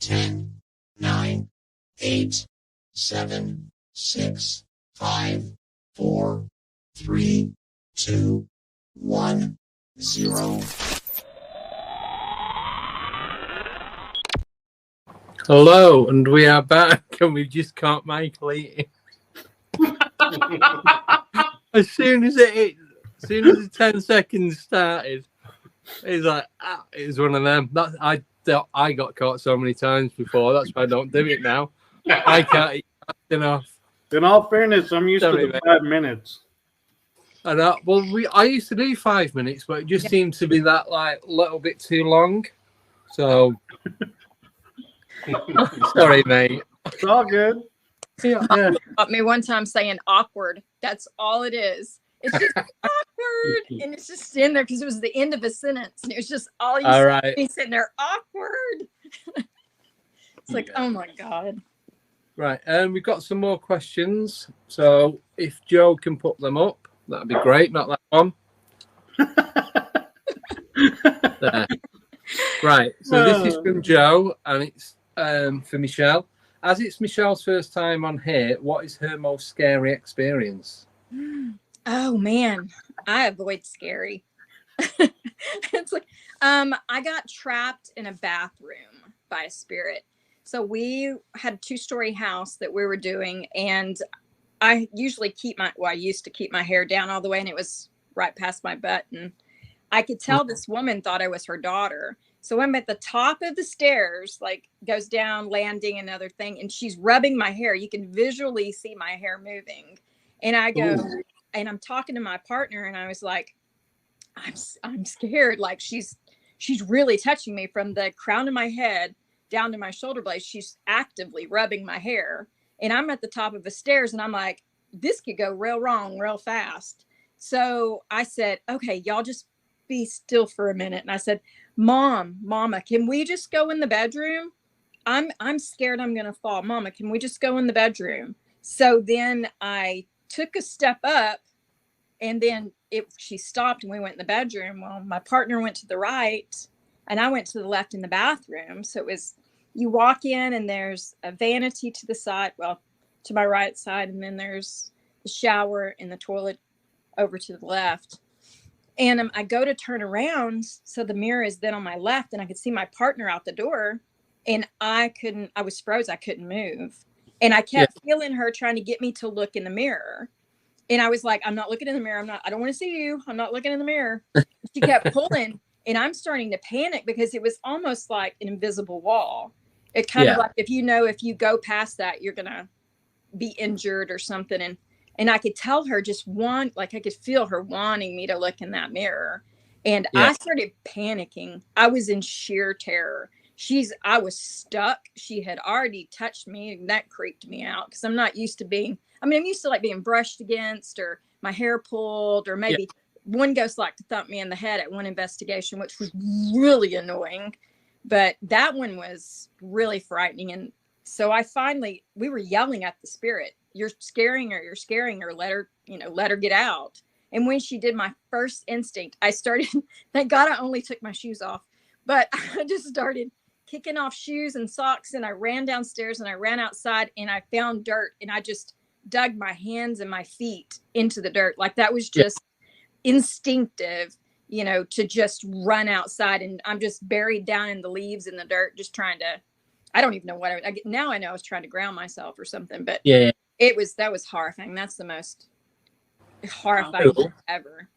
10, 9, 8, 7, 6, 5, 4, 3, 2, 1, 0. Hello, and we are back, and we've just caught Michael eating. As soon as the 10 seconds started, he's like, it was one of them. I got caught so many times before. That's why I don't do it now. I can't eat enough. In all fairness, I'm used to the 5 minutes. I know. Well, I used to do 5 minutes, but it just seemed to be that little bit too long. So, sorry, mate. It's all good. Yeah. Got me one time saying awkward. That's all it is. It's just awkward, and it's just in there because it was the end of a sentence, and it was just all you see sitting there awkward. It's like, oh my god. Right, we've got some more questions. So if Joe can put them up, that'd be great. Not that one. There. Right, so this is from Joe, and it's for Michelle. As it's Michelle's first time on here, what is her most scary experience? Oh man, I avoid scary. It's like I got trapped in a bathroom by a spirit. So we had a 2-story house that we were doing, and I usually I used to keep my hair down all the way, and it was right past my butt, and I could tell this woman thought I was her daughter. So I'm at the top of the stairs, like goes down, landing, another thing, and she's rubbing my hair. You can visually see my hair moving. And I go, and I'm talking to my partner, and I was like, I'm scared. Like she's really touching me from the crown of my head down to my shoulder blades. She's actively rubbing my hair. And I'm at the top of the stairs, and I'm like, this could go real wrong real fast. So I said, okay, y'all just be still for a minute. And I said, Mama, can we just go in the bedroom? I'm scared I'm going to fall. Mama, can we just go in the bedroom? So then I took a step up, and then she stopped, and we went in the bedroom. Well, my partner went to the right, and I went to the left in the bathroom. So it was, you walk in, and there's a vanity to the side, well, to my right side, and then there's the shower and the toilet over to the left. And I go to turn around, so the mirror is then on my left, and I could see my partner out the door, and I was froze. I couldn't move. And I kept feeling her trying to get me to look in the mirror. And I was like, I'm not looking in the mirror. I don't want to see you. I'm not looking in the mirror. She kept pulling, and I'm starting to panic because it was almost like an invisible wall. It kind of like, if you go past that, you're going to be injured or something. And I could tell her I could feel her wanting me to look in that mirror. And I started panicking. I was in sheer terror. I was stuck. She had already touched me, and that creeped me out because I'm not used to I'm used to like being brushed against or my hair pulled, or maybe one ghost liked to thump me in the head at one investigation, which was really annoying. But that one was really frightening. And so we were yelling at the spirit, you're scaring her, let her get out. And when she did, my first instinct, I started, thank God I only took my shoes off, but I just started kicking off shoes and socks, and I ran downstairs, and I ran outside, and I found dirt, and I just dug my hands and my feet into the dirt. Like that was just instinctive, to just run outside, and I'm just buried down in the leaves and the dirt, just trying to, I don't even know what now I know I was trying to ground myself or something, but that was horrifying. That's the most horrifying thing ever.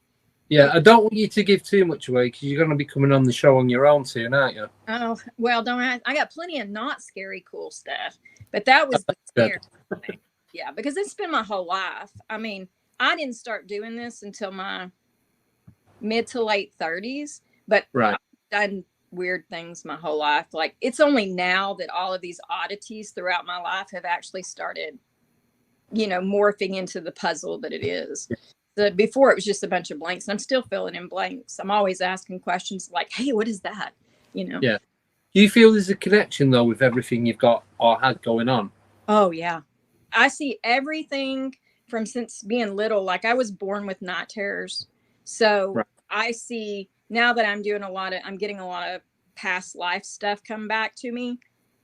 Yeah, I don't want you to give too much away because you're going to be coming on the show on your own soon, aren't you? Oh, well, I got plenty of not scary cool stuff, but that was the scary thing. Yeah, because it's been my whole life. I didn't start doing this until my mid to late 30s, but I've done weird things my whole life. Like, it's only now that all of these oddities throughout my life have actually started, morphing into the puzzle that it is. Before it was just a bunch of blanks, and I'm still filling in blanks. I'm always asking questions like, hey, what is that? Yeah. Do you feel there's a connection though with everything you've got or had going on? Oh yeah. I see everything from since being little. Like, I was born with night terrors. So I see now that I'm getting a lot of past life stuff come back to me.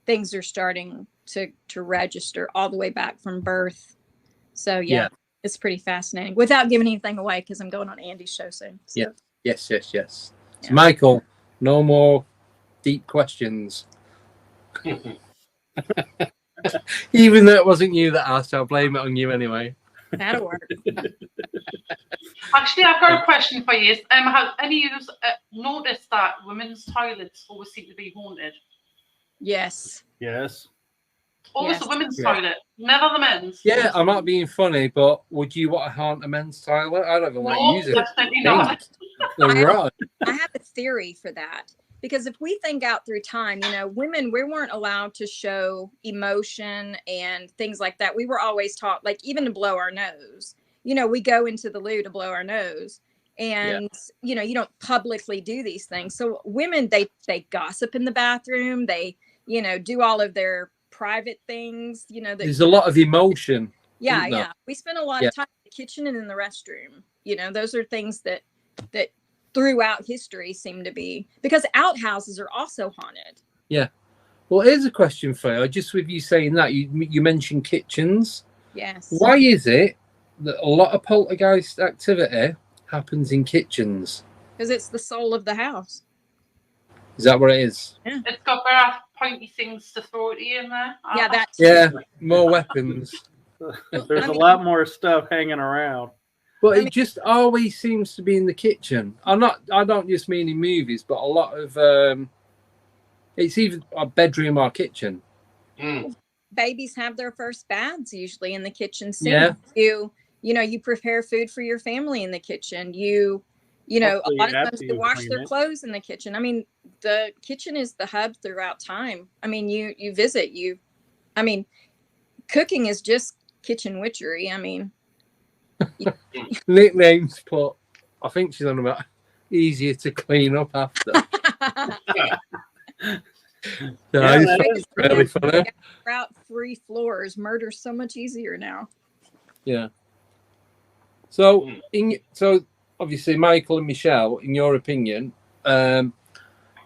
things are starting to register all the way back from birth. So yeah. It's pretty fascinating without giving anything away because I'm going on Andy's show soon. So. Yeah. Yes. So Michael, no more deep questions. Even though it wasn't you that asked, I'll blame it on you anyway. That'll work. Actually, I've got a question for you. Have any of you noticed that women's toilets always seem to be haunted? Yes. Yes. Always the women's toilet, never the men's. Yeah, I'm not being funny, but would you want to haunt a men's toilet? I don't even want to use it. Definitely not. I have a theory for that. Because if we think out through time, women, we weren't allowed to show emotion and things like that. We were always taught, like, even to blow our nose. We go into the loo to blow our nose. And, you don't publicly do these things. So women, they gossip in the bathroom. They, do all of their private things, there's a lot of emotion. Yeah. We spend a lot of time in the kitchen and in the restroom. Those are things that throughout history seem to be, because outhouses are also haunted. Yeah. Well, here's a question for you. Just with you saying that, you mentioned kitchens. Yes. Why is it that a lot of poltergeist activity happens in kitchens? Because it's the soul of the house. Is that what it is? Yeah. It's got very pointy things to throw at you in there. Yeah, that's more weapons. There's a lot more stuff hanging around. But it just always seems to be in the kitchen. I don't just mean in movies, but a lot of it's either a bedroom or kitchen. Babies have their first baths usually in the kitchen sink. Yeah. You prepare food for your family in the kitchen. A lot of times they wash their clothes in the kitchen. I mean, the kitchen is the hub throughout time. I mean, you visit, cooking is just kitchen witchery. I mean, nicknames, but I think she's on about easier to clean up after. It's really funny. Out 3 floors, murder's so much easier now. Yeah. So obviously, Michael and Michelle, in your opinion,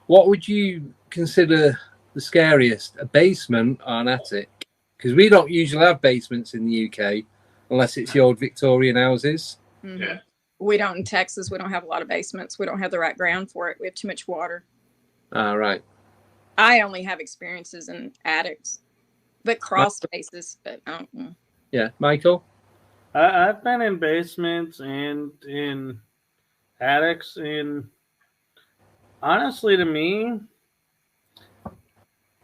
what would you consider the scariest, a basement or an attic? Because we don't usually have basements in the UK unless it's the old Victorian houses. Mm-hmm. Yeah. We don't in Texas. We don't have a lot of basements. We don't have the right ground for it. We have too much water. Right. I only have experiences in attics, but crawl spaces. But I don't know. Yeah, Michael? I've been in basements and in attics, and honestly, to me,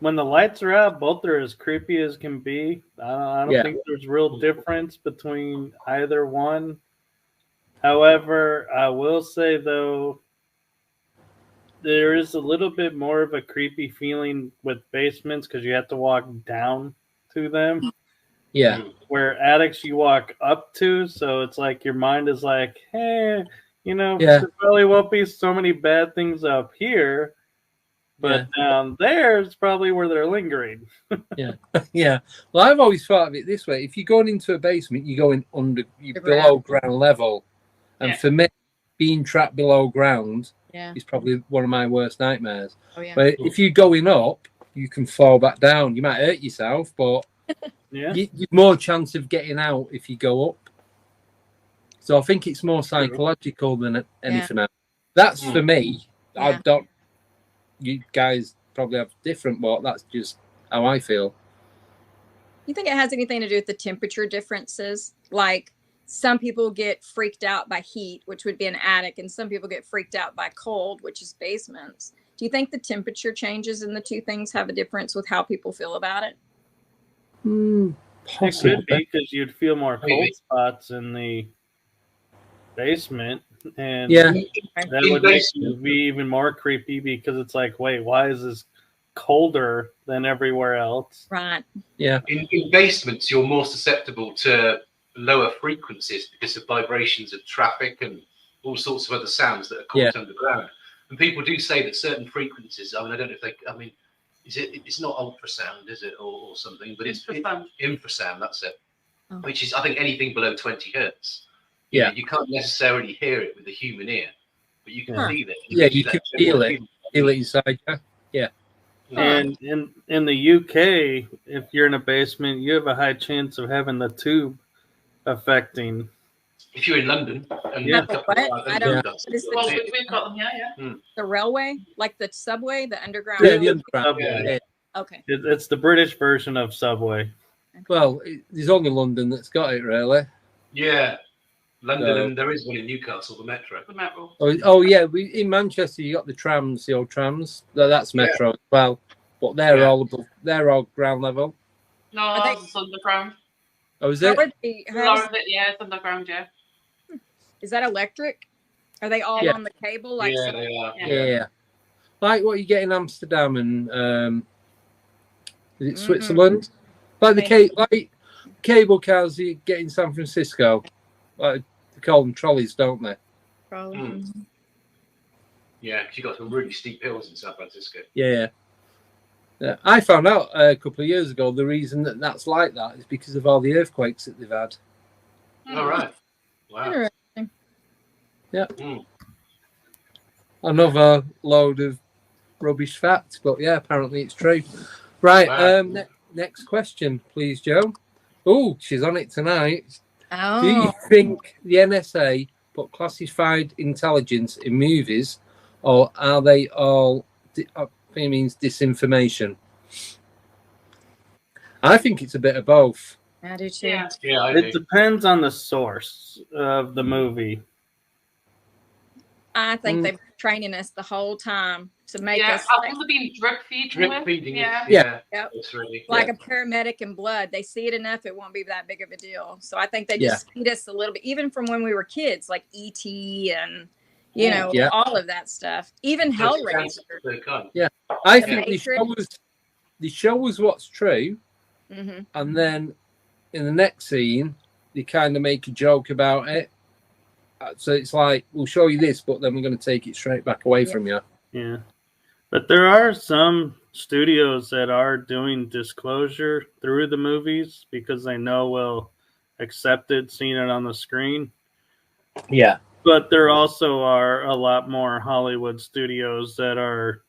when the lights are out, both are as creepy as can be. I don't think there's real difference between either one. However, I will say, though, there is a little bit more of a creepy feeling with basements because you have to walk down to them. Yeah. Where attics you walk up to, so it's like your mind is like, hey, there probably won't be so many bad things up here. But down there is probably where they're lingering. Yeah. Well, I've always thought of it this way. If you're going into a basement, you're going below ground level. And for me, being trapped below ground is probably one of my worst nightmares. Oh, yeah. But if you're going up, you can fall back down. You might hurt yourself, but you've more chance of getting out if you go up. So I think it's more psychological than anything else. That's for me. I don't. You guys probably have different, but that's just how I feel. You think it has anything to do with the temperature differences? Like some people get freaked out by heat, which would be an attic, and some people get freaked out by cold, which is basements. Do you think the temperature changes in the two things have a difference with how people feel about it? It could be because you'd feel more cold spots in the basement, and that would make it be even more creepy because it's like, wait, why is this colder than everywhere else? Right. Yeah. In basements, you're more susceptible to lower frequencies because of vibrations of traffic and all sorts of other sounds that are caught underground. And people do say that certain frequencies, I mean, I don't know if they, it's not ultrasound, is it, or something, but it's infrasound, that's it, which is, I think, anything below 20 hertz. Yeah. You can't necessarily hear it with the human ear, but you can feel it. You can feel it. Feel it inside you. Yeah. And in the UK, if you're in a basement, you have a high chance of having the tube affecting. If you're in London, and Yeah. What? I don't. What is Well, the we've got them here, yeah. the railway, like the subway, the underground? Yeah, the underground. Subway. Okay. It's the British version of Subway. Well, there's only London that's got it, really. Yeah, London, So- and there is one in Newcastle, the Metro. The metro. Oh yeah, in Manchester you got the trams, the old trams. That's Metro as well, but they're all above. They're all ground level. No, Are they- it's underground. Oh, is How it? are they, A how lot is, of it, yeah, it's underground, yeah. is that electric? Are they all Yeah. on the cable? Like Yeah, they are. Yeah. Like what you get in Amsterdam and is it Mm-mm. Switzerland? Like the Maybe. like cable cars you get in San Francisco. Like they call them trolleys, don't they? Probably. Yeah, 'cause you got some really steep hills in San Francisco. Yeah. I found out a couple of years ago the reason that that's like that is because of all the earthquakes that they've had. All right. Wow. Interesting. Yeah. Mm. Another load of rubbish facts, but yeah, apparently it's true. Right. Wow. Next question, please, Joe. Oh, she's on it tonight. Oh. Do you think the NSA put classified intelligence in movies, or are they all? It means disinformation. I think it's a bit of both. I do too. Yeah. Yeah, I It do. depends on the source of the movie. I think they've been training us the whole time to make Yeah, us I think they've been drip feeding Drip with. feeding. Yeah. Yeah. Yep. It's really like a paramedic in blood. They see it enough, it won't be that big of a deal. So I think they just feed us a little bit, even from when we were kids, like E.T. and you know all of that stuff. Even Hellraiser. Yeah, I The think Matrix. they show us what's true, Mm-hmm. and then in the next scene they kind of make a joke about it. So it's like we'll show you this, but then we're going to take it straight back away from you. Yeah. But there are some studios that are doing disclosure through the movies because they know we'll accept it, seeing it on the screen. Yeah. But there also are a lot more Hollywood studios that are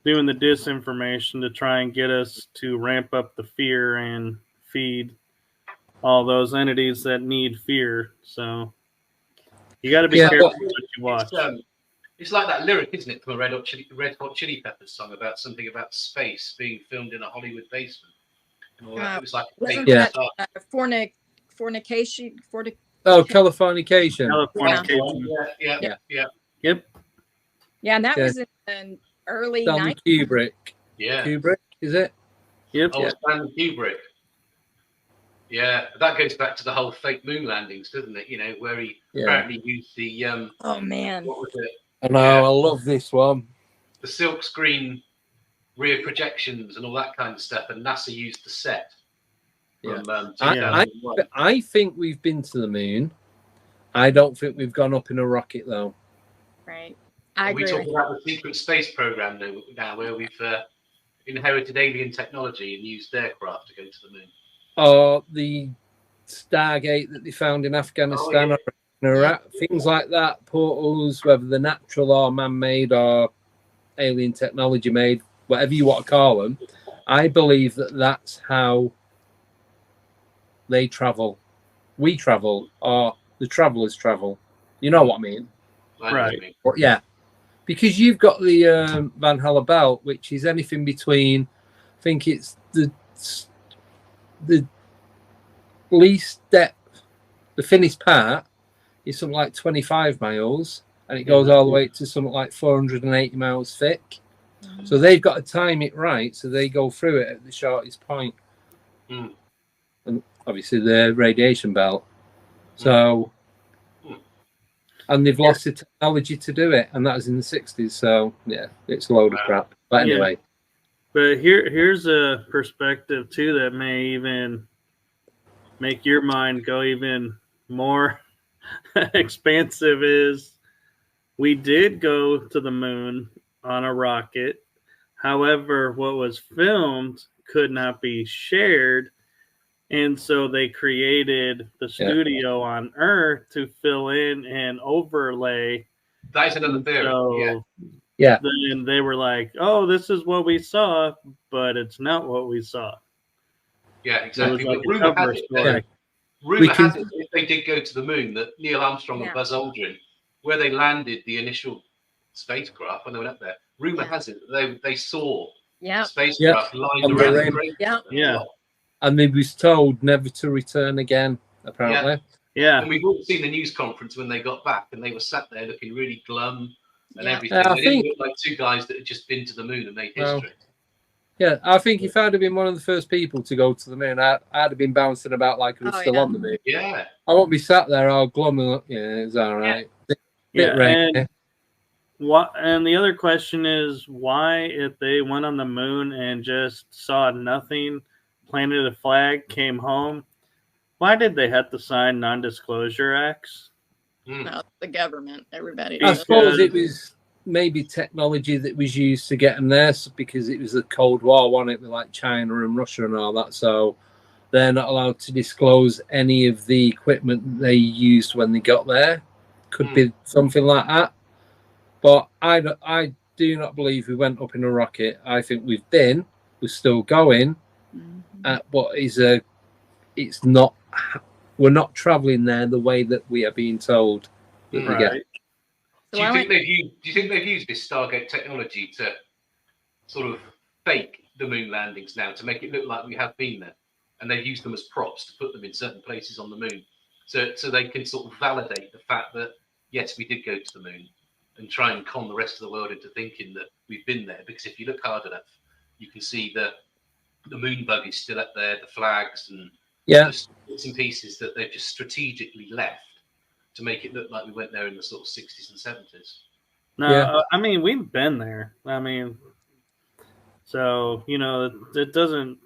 doing the disinformation to try and get us to ramp up the fear and feed all those entities that need fear. So you got to be careful what you watch. It's like that lyric, isn't it, from a Red Hot Chili Peppers song about something about space being filmed in a Hollywood basement. And all that. It was like Wasn't Yeah. that fornication? Oh, Californication. Yeah. Yep. Yeah, and that Yeah. was in the early Stanley 90s. Kubrick. Yeah. Kubrick, is it? Yep. Oh, Stanley Kubrick. Yeah, that goes back to the whole fake moon landings, doesn't it? You know, where he apparently used the Oh man. what was it? I know. I love this one. The silk screen rear projections and all that kind of stuff, and NASA used the set. From, 2001. I think we've been to the moon. I don't think we've gone up in a rocket though. Right. I We agree. talk about the secret space program now where we've inherited alien technology and used aircraft to go to the moon. Or the Stargate that they found in Afghanistan or in Iraq, things like that, portals, whether they're natural or man-made or alien technology made, whatever you want to call them. I believe that that's how they travel. We travel, or the travelers travel. You know what I mean? Right. But yeah, because you've got the Van Halla belt, which is anything between, I think it's the least depth, the thinnest part is something like 25 miles, and it goes all the way to something like 480 miles thick. So they've got to time it right, so they go through it at the shortest point. And obviously the radiation belt. So, and they've lost the technology to do it, and that was in the 60s. So yeah, it's a load of crap. But anyway. But here's a perspective too that may even make your mind go even more expansive. Is we did go to the moon on a rocket. However, what was filmed could not be shared. And so they created the studio on Earth to fill in and overlay. That is another theory. So Yeah. then they were like, "Oh, this is what we saw," but it's not what we saw. Yeah, exactly. Like But rumor has it, that if they did go to the moon, that Neil Armstrong and Buzz Aldrin, where they landed the initial spacecraft when they went up there, rumor has it that they saw spacecraft lined around the crater. Yeah. And they was told never to return again, apparently. Yeah. And we've all seen the news conference when they got back, and they were sat there looking really glum and everything. I They think, didn't look like two guys that had just been to the moon and made history. Yeah, I think if I'd have been one of the first people to go to the moon, I'd have been bouncing about like I was still on the moon. Yeah. I won't be sat there all glum and it's all right. And the other question is, why, if they went on the moon and just saw nothing, planted a flag, came home, why did they have to sign non-disclosure acts? No, the government, everybody. I suppose it was maybe technology that was used to get them there, because it was the Cold War, wasn't it, with like China and Russia and all that. So they're not allowed to disclose any of the equipment they used when they got there. Could be something like that. But I do not believe we went up in a rocket. I think we're still going, but it's not. We're not traveling there the way that we are being told that we get. Do you think they've used this Stargate technology to sort of fake the moon landings now, to make it look like we have been there, and they've used them as props to put them in certain places on the moon, so they can sort of validate the fact that yes, we did go to the moon, and try and con the rest of the world into thinking that we've been there? Because if you look hard enough, you can see the moon bug is still up there, the flags and just bits and pieces that they've just strategically left to make it look like we went there in the sort of 60s and 70s. No, I mean, we've been there. I mean, so, it doesn't,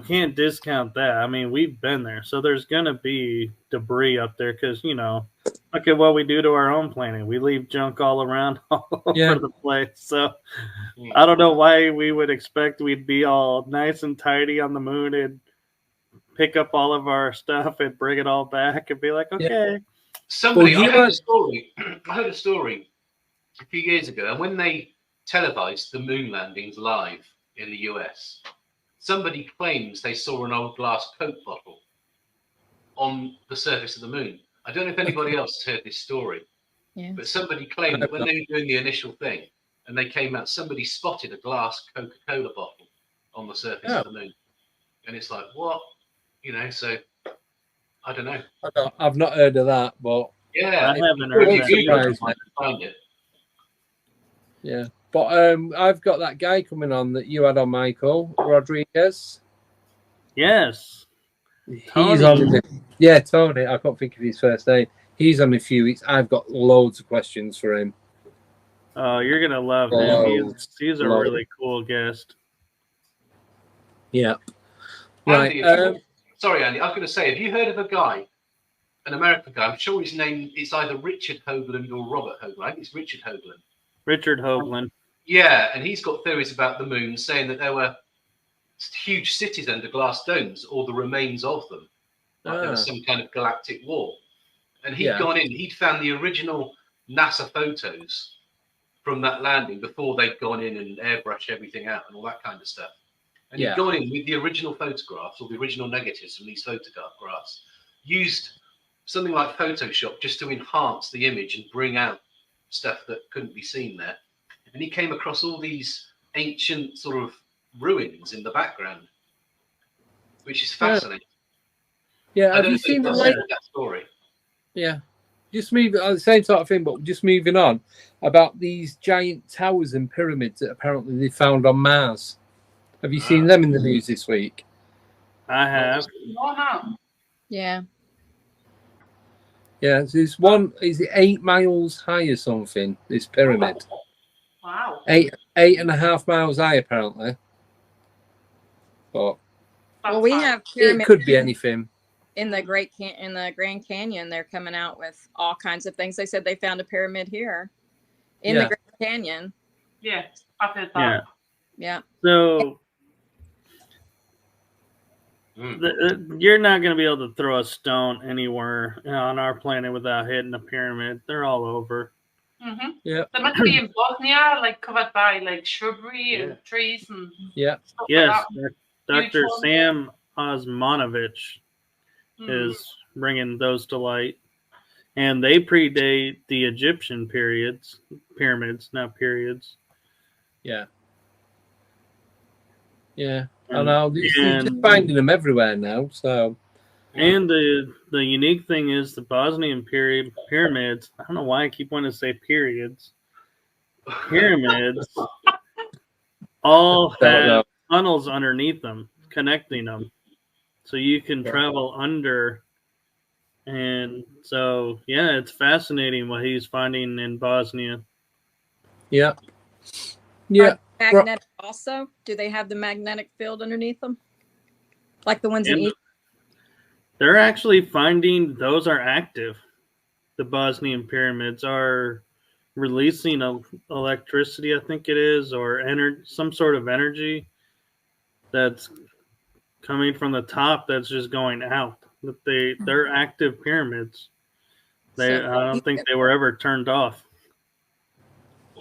can't discount that. I mean, we've been there. So there's going to be debris up there because, look at what we do to our own planet. We leave junk all around all over the place. So I don't know why we would expect we'd be all nice and tidy on the moon and pick up all of our stuff and bring it all back and be like, okay. I heard a story a few years ago, and when they televised the moon landings live in the US, somebody claims they saw an old glass Coke bottle on the surface of the moon. I don't know if anybody else has heard this story, but somebody claimed that when they were doing the initial thing and they came out, somebody spotted a glass Coca-Cola bottle on the surface of the moon. And it's like, what? So I don't know. I've not heard of that, but I haven't heard that. Find it. Yeah, but I've got that guy coming on that you had on, Michael Rodriguez. Yes, he's on. Yeah, Tony. I can't think of his first name. He's on a few weeks. I've got loads of questions for him. Oh, you're gonna love him. He's a really cool guest. Yeah. Andy, sorry, Andy. I was going to say, have you heard of a guy, an American guy? I'm sure his name is either Richard Hoagland or Robert Hoagland. I think it's Richard Hoagland. Richard Hoagland. Yeah, and he's got theories about the moon, saying that there were huge cities under glass domes, or the remains of them. Like there was some kind of galactic war. And he'd gone in, he'd found the original NASA photos from that landing before they'd gone in and airbrushed everything out and all that kind of stuff. And he'd gone in with the original photographs or the original negatives from these photographs, used something like Photoshop just to enhance the image and bring out stuff that couldn't be seen there. And he came across all these ancient sort of ruins in the background, which is fascinating. Yeah, have you seen that story? Yeah. Just moving on the same sort of thing, but just moving on about these giant towers and pyramids that apparently they found on Mars. Have you seen them in the news this week? I have. Yeah. Yeah, there's one. Is it 8 miles high or something? This pyramid. Wow. 8.5 miles high apparently. But we have it could be anything. In the Grand Canyon, they're coming out with all kinds of things. They said they found a pyramid here in the Grand Canyon. Yeah, I've heard that. Yeah. So you're not going to be able to throw a stone anywhere on our planet without hitting a pyramid. They're all over. Yeah. They must be in Bosnia, like covered by like shrubbery and trees and stuff yes, like that. Dr. Sam Osmanovich is bringing those to light, and they predate the Egyptian pyramids, not periods. Yeah. I know. You're just finding them everywhere now. So. And the unique thing is the Bosnian pyramids. I don't know why I keep wanting to say periods. Pyramids all have tunnels underneath them, connecting them, so you can travel under. And so, yeah, it's fascinating what he's finding in Bosnia. Yeah. Magnetic also? Do they have the magnetic field underneath them, like the ones in Egypt? They're actually finding those are active. The Bosnian pyramids are releasing electricity, I think it is, or some sort of energy that's coming from the top that's just going out. That they're active pyramids. I don't think they were ever turned off.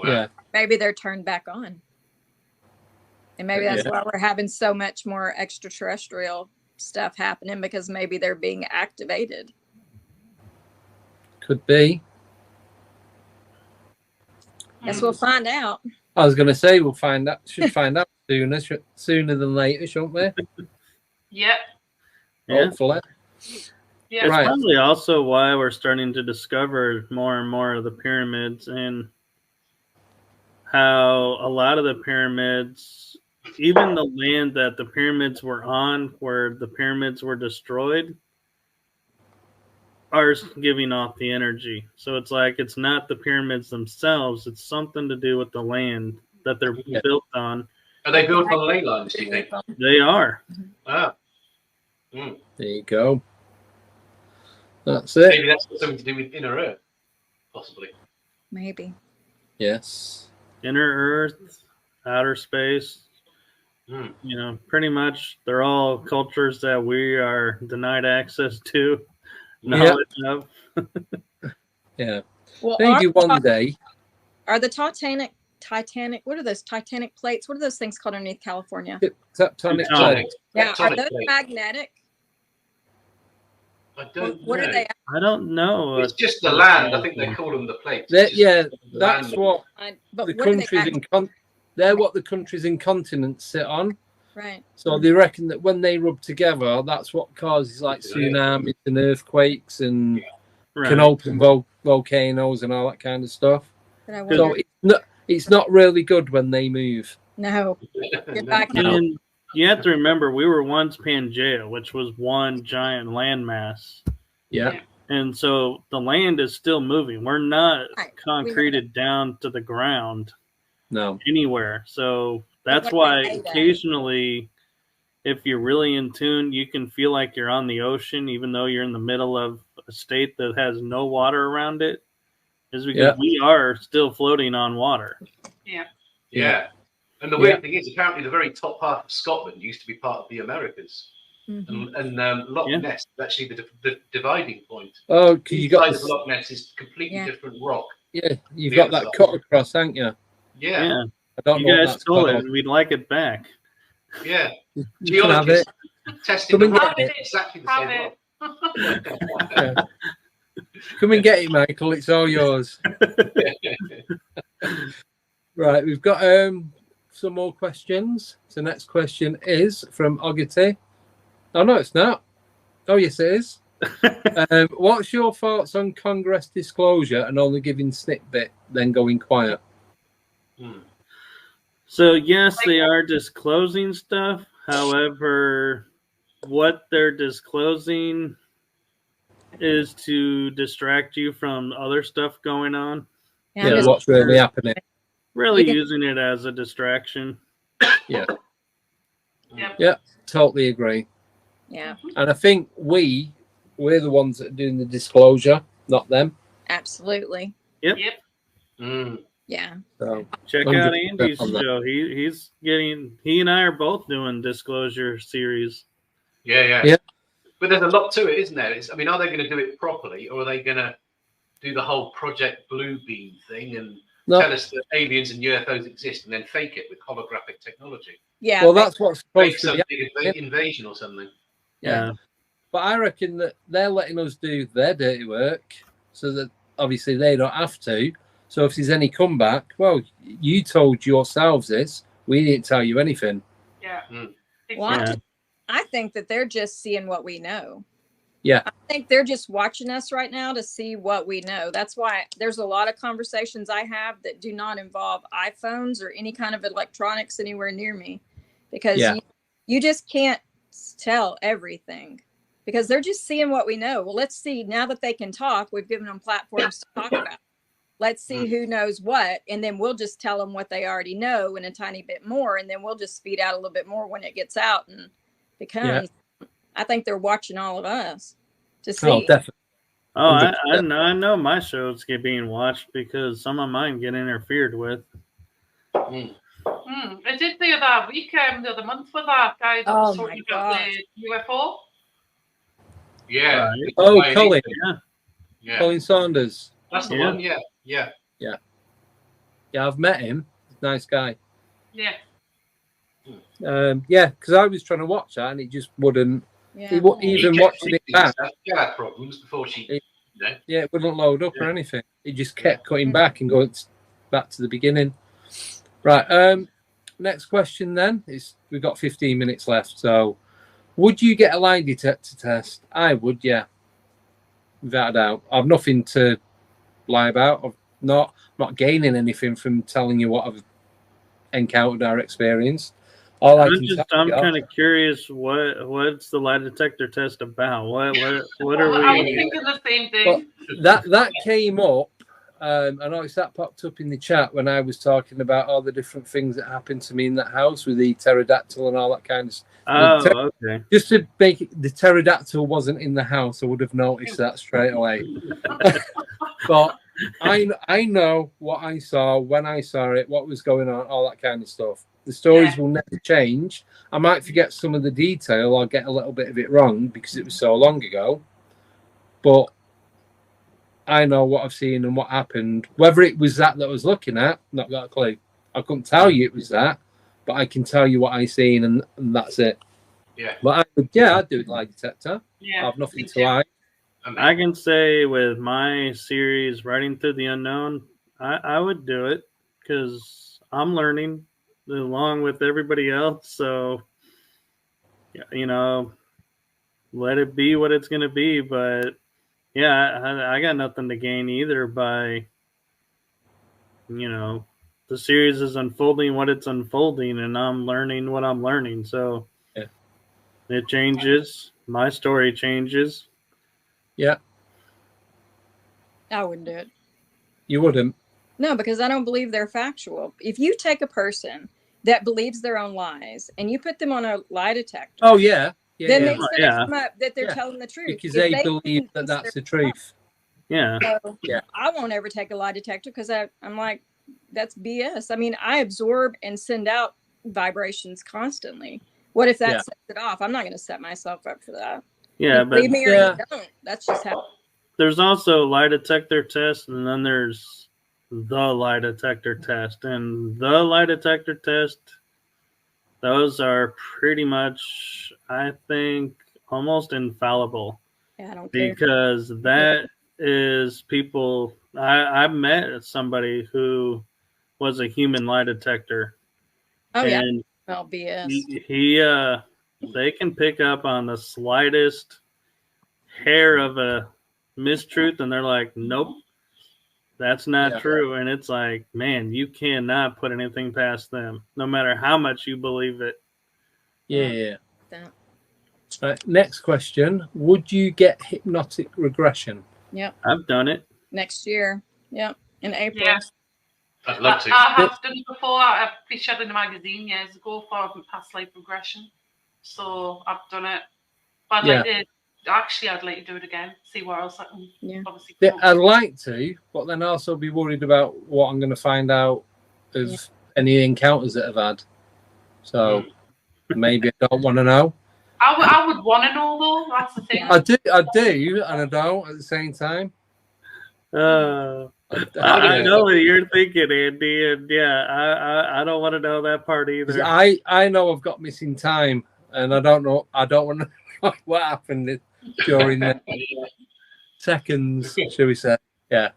Yeah. Maybe they're turned back on. And maybe that's why we're having so much more extraterrestrial stuff happening, because maybe they're being activated. Could be. Guess we'll find out. I was going to say we'll find out. Should find out sooner than later, shouldn't we? Yeah. Hopefully. Yeah. It's probably also why we're starting to discover more and more of the pyramids, and how a lot of the pyramids, even the land that the pyramids were on, where the pyramids were destroyed, are giving off the energy. So it's like it's not the pyramids themselves; it's something to do with the land that they're built on. Are they built on ley lines, do you think? They are. Ah. There you go. That's it. Maybe that's got something to do with inner Earth, possibly. Maybe. Yes. Inner Earth, outer space. You know, pretty much they're all cultures that we are denied access to, knowledge of. Yeah. Well, maybe one day. Are the Titanic? What are those Titanic plates? What are those things called underneath California? Tectonic plates. Yeah. Are those magnetic? I don't know. What are they? I don't know. It's just the land. I think they call them the plates. That's what the countries they're what the countries and continents sit on. Right. So they reckon that when they rub together, that's what causes like tsunamis and earthquakes and can open volcanoes and all that kind of stuff. So it's not really good when they move. No. And you have to remember, we were once Pangea, which was one giant landmass. Yeah. And so the land is still moving. We're not concreted down to the ground. No. Anywhere. So that's why occasionally, if you're really in tune, you can feel like you're on the ocean, even though you're in the middle of a state that has no water around it. Is because we are still floating on water. Yeah. And the weird thing is, apparently the very top part of Scotland used to be part of the Americas. And Loch Ness is actually the dividing point. Oh, because you got Loch Ness is completely different rock. Yeah, you've got that cut across, haven't you? Yeah. I don't you know guys stole it, and we'd like it back. Yeah. You can have it. Testing exactly the same rock. Come and get it, Michael. It's all yours. Right, we've got some more questions. So next question is from Ogety. Oh, no, it's not. Oh, yes, it is. What's your thoughts on Congress disclosure and only giving snippet, then going quiet? So, yes, they are disclosing stuff. However, what they're disclosing is to distract you from other stuff going on. Yeah, what's really happening. Really using it as a distraction. Yeah. Yeah, totally agree. Yeah. And I think we're the ones that are doing the disclosure, not them. Absolutely. Yep. Yeah. So check out Andy's show. He and I are both doing disclosure series. Yeah. But there's a lot to it, isn't there? Are they going to do it properly, or are they going to do the whole Project Bluebeam thing and No. tell us that aliens and UFOs exist, and then fake it with holographic technology. Yeah. Well, that's what's Fake supposed to some be. big invasion or something. Yeah. But I reckon that they're letting us do their dirty work so that obviously they don't have to. So if there's any comeback, well, you told yourselves this. We didn't tell you anything. Yeah. Well, I think that they're just seeing what we know. Yeah. I think they're just watching us right now to see what we know. That's why there's a lot of conversations I have that do not involve iPhones or any kind of electronics anywhere near me, because you just can't tell everything, because they're just seeing what we know. Well, let's see, now that they can talk, we've given them platforms to talk about. Let's see who knows what, and then we'll just tell them what they already know and a tiny bit more, and then we'll just feed out a little bit more when it gets out and becomes. I think they're watching all of us to see. Oh, definitely. Oh, I know my shows get being watched because some of mine get interfered with. I did the other week, the other month with that guy that was talking about the UFO. Yeah. Oh, Colin. Yeah. Colin Saunders. That's the one. Yeah. Yeah, I've met him. Nice guy. Yeah. Because I was trying to watch that and it just wouldn't. Even watching it back. She had problems before she. Yeah, it wouldn't load up or anything. It just kept cutting back and going back to the beginning. Right. Next question then is, we've got 15 minutes left. So, would you get a lie detector test? I would. Yeah. Without a doubt. I've nothing to lie about. I'm not gaining anything from telling you what I've encountered or experienced. I'm kind of curious, what's the lie detector test about? What are we? I was thinking the same thing. Well, that came up. I noticed that popped up in the chat when I was talking about all the different things that happened to me in that house with the pterodactyl and all that kind of stuff. Oh, okay. Just to make it, the pterodactyl wasn't in the house, I would have noticed that straight away. But I know what I saw, when I saw it, what was going on, all that kind of stuff. The stories will never change. I might forget some of the detail or get a little bit of it wrong because it was so long ago. But I know what I've seen and what happened. Whether it was that I was looking at, not got a clue. I couldn't tell you it was that, but I can tell you what I seen, and that's it. Yeah. But I'd do it lie detector. Yeah. I have nothing to hide. I can say with my series, Writing Through the Unknown, I would do it because I'm learning along with everybody else. So, let it be what it's going to be. But yeah, I got nothing to gain either by, the series is unfolding what it's unfolding, and I'm learning what I'm learning. So it changes. My story changes. Yeah. I wouldn't do it. You wouldn't? No, because I don't believe they're factual. If you take a person that believes their own lies and you put them on a lie detector. Oh, yeah. Then it's going to come up that they're telling the truth. Because they believe that that's the truth. Yeah. So I won't ever take a lie detector because I'm like, that's BS. I mean, I absorb and send out vibrations constantly. What if that sets it off? I'm not going to set myself up for that. Yeah, but believe me or you don't. That's just how. There's also lie detector tests, and then there's the lie detector test. And the lie detector test, those are pretty much, I think, almost infallible. Yeah, I don't care. Because that is people. I've met somebody who was a human lie detector. Oh, and well, BS. They can pick up on the slightest hair of a mistruth, and they're like, nope, that's not true. And it's like, man, you cannot put anything past them, no matter how much you believe it. Yeah. Next question. Would you get hypnotic regression? Yep. I've done it. Next year. Yep. In April. Yeah. I'd love to. I have done it before. I featured in a magazine years ago for past life regression. So I've done it. But I'd like to do it again. See what else I can obviously. Yeah, I'd like to, but then also be worried about what I'm going to find out of any encounters that I've had. So maybe I don't want to know. I would want to know though. That's the thing. I do, and I don't at the same time. I know what you're thinking, Andy, and I don't want to know that part either. I know I've got missing time, and I don't want to know what happened during the seconds, shall we say? Yeah.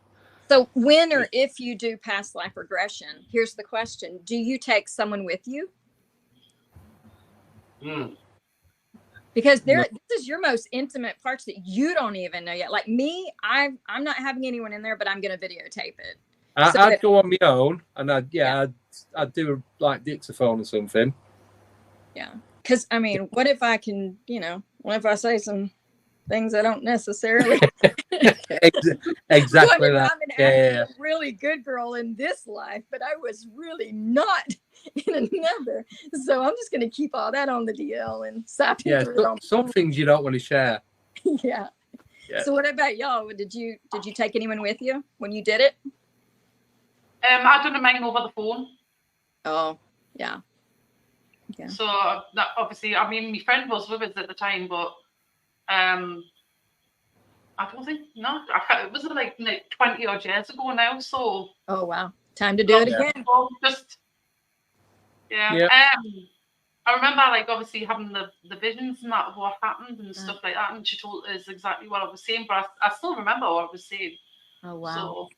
So when or if you do past life regression, here's the question: do you take someone with you? Because this is your most intimate parts that you don't even know yet. Like me, I'm not having anyone in there, but I'm going to videotape it. I'd go on my own, and I'd do like dictaphone or something. Yeah, because I mean, what if I can, what if I say some things I don't necessarily exactly that. I'm a really good girl in this life, but I was really not in another. So I'm just going to keep all that on the DL and stop some things you don't want to share. Yeah. So what about y'all? Did you take anyone with you when you did it? I done mine over the phone. Oh, yeah. So that obviously, I mean, my friend was with us at the time, but I don't think it was like 20 odd years ago now. So oh wow, time to do it again. I remember like obviously having the visions and that of what happened and stuff like that, and she told us exactly what I was saying, but I still remember what I was saying. Oh wow. So,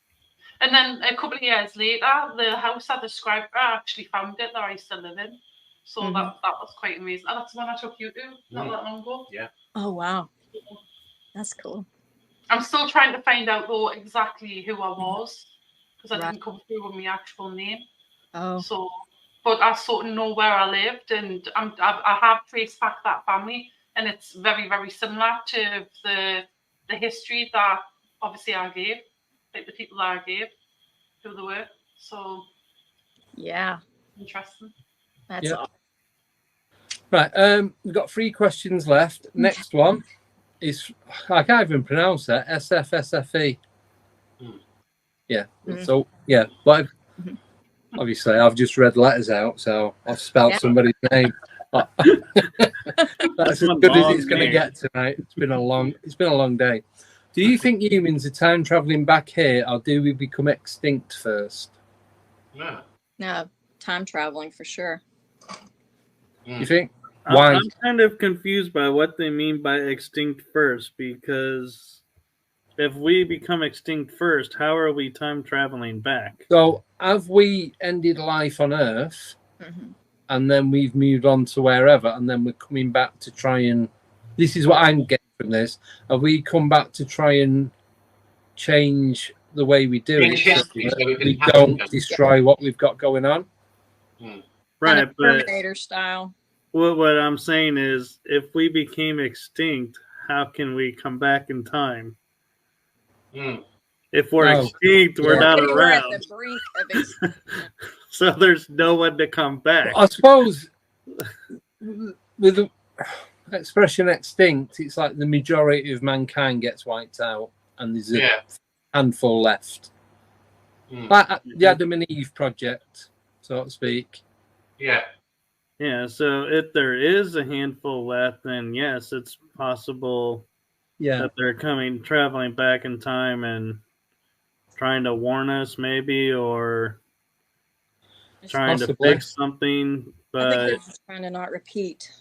and then a couple of years later, the house I described, I actually found it that I used to live in. So that was quite amazing. And that's the one I took you to not that long ago. Yeah. Oh wow, that's cool. I'm still trying to find out though exactly who I was, because I didn't come through with my actual name. Oh. So, but I sort of know where I lived, and I have traced back that family, and it's very, very similar to the history that obviously I gave, like the people that I gave, who they were. So, yeah, interesting. That's awesome. Right, we've got 3 questions left. Next one is, I can't even pronounce that, SFSFE. Yeah, so, yeah, but obviously I've just read letters out, so I've spelled somebody's name. That's as good as it's going to get tonight. It's been a long day. Do you think humans are time traveling back here, or do we become extinct first? No, time traveling for sure. You think? Why? I'm kind of confused by what they mean by extinct first, because if we become extinct first, how are we time traveling back? So have we ended life on Earth, and then we've moved on to wherever, and then we're coming back to try and, this is what I'm getting from this, have we come back to try and change the way we do it so that we don't destroy what we've got going on? Right, kind of Terminator style. What I'm saying is, if we became extinct, how can we come back in time? If we're extinct, we're not around. We're at the brink of extinction. So there's no one to come back. I suppose with the expression extinct, it's like the majority of mankind gets wiped out, and there's a handful left. Like the Adam and Eve project, so to speak. Yeah, so if there is a handful left, then yes, it's possible that they're traveling back in time and trying to warn us maybe, or trying to fix something. But I think they're just trying to not repeat.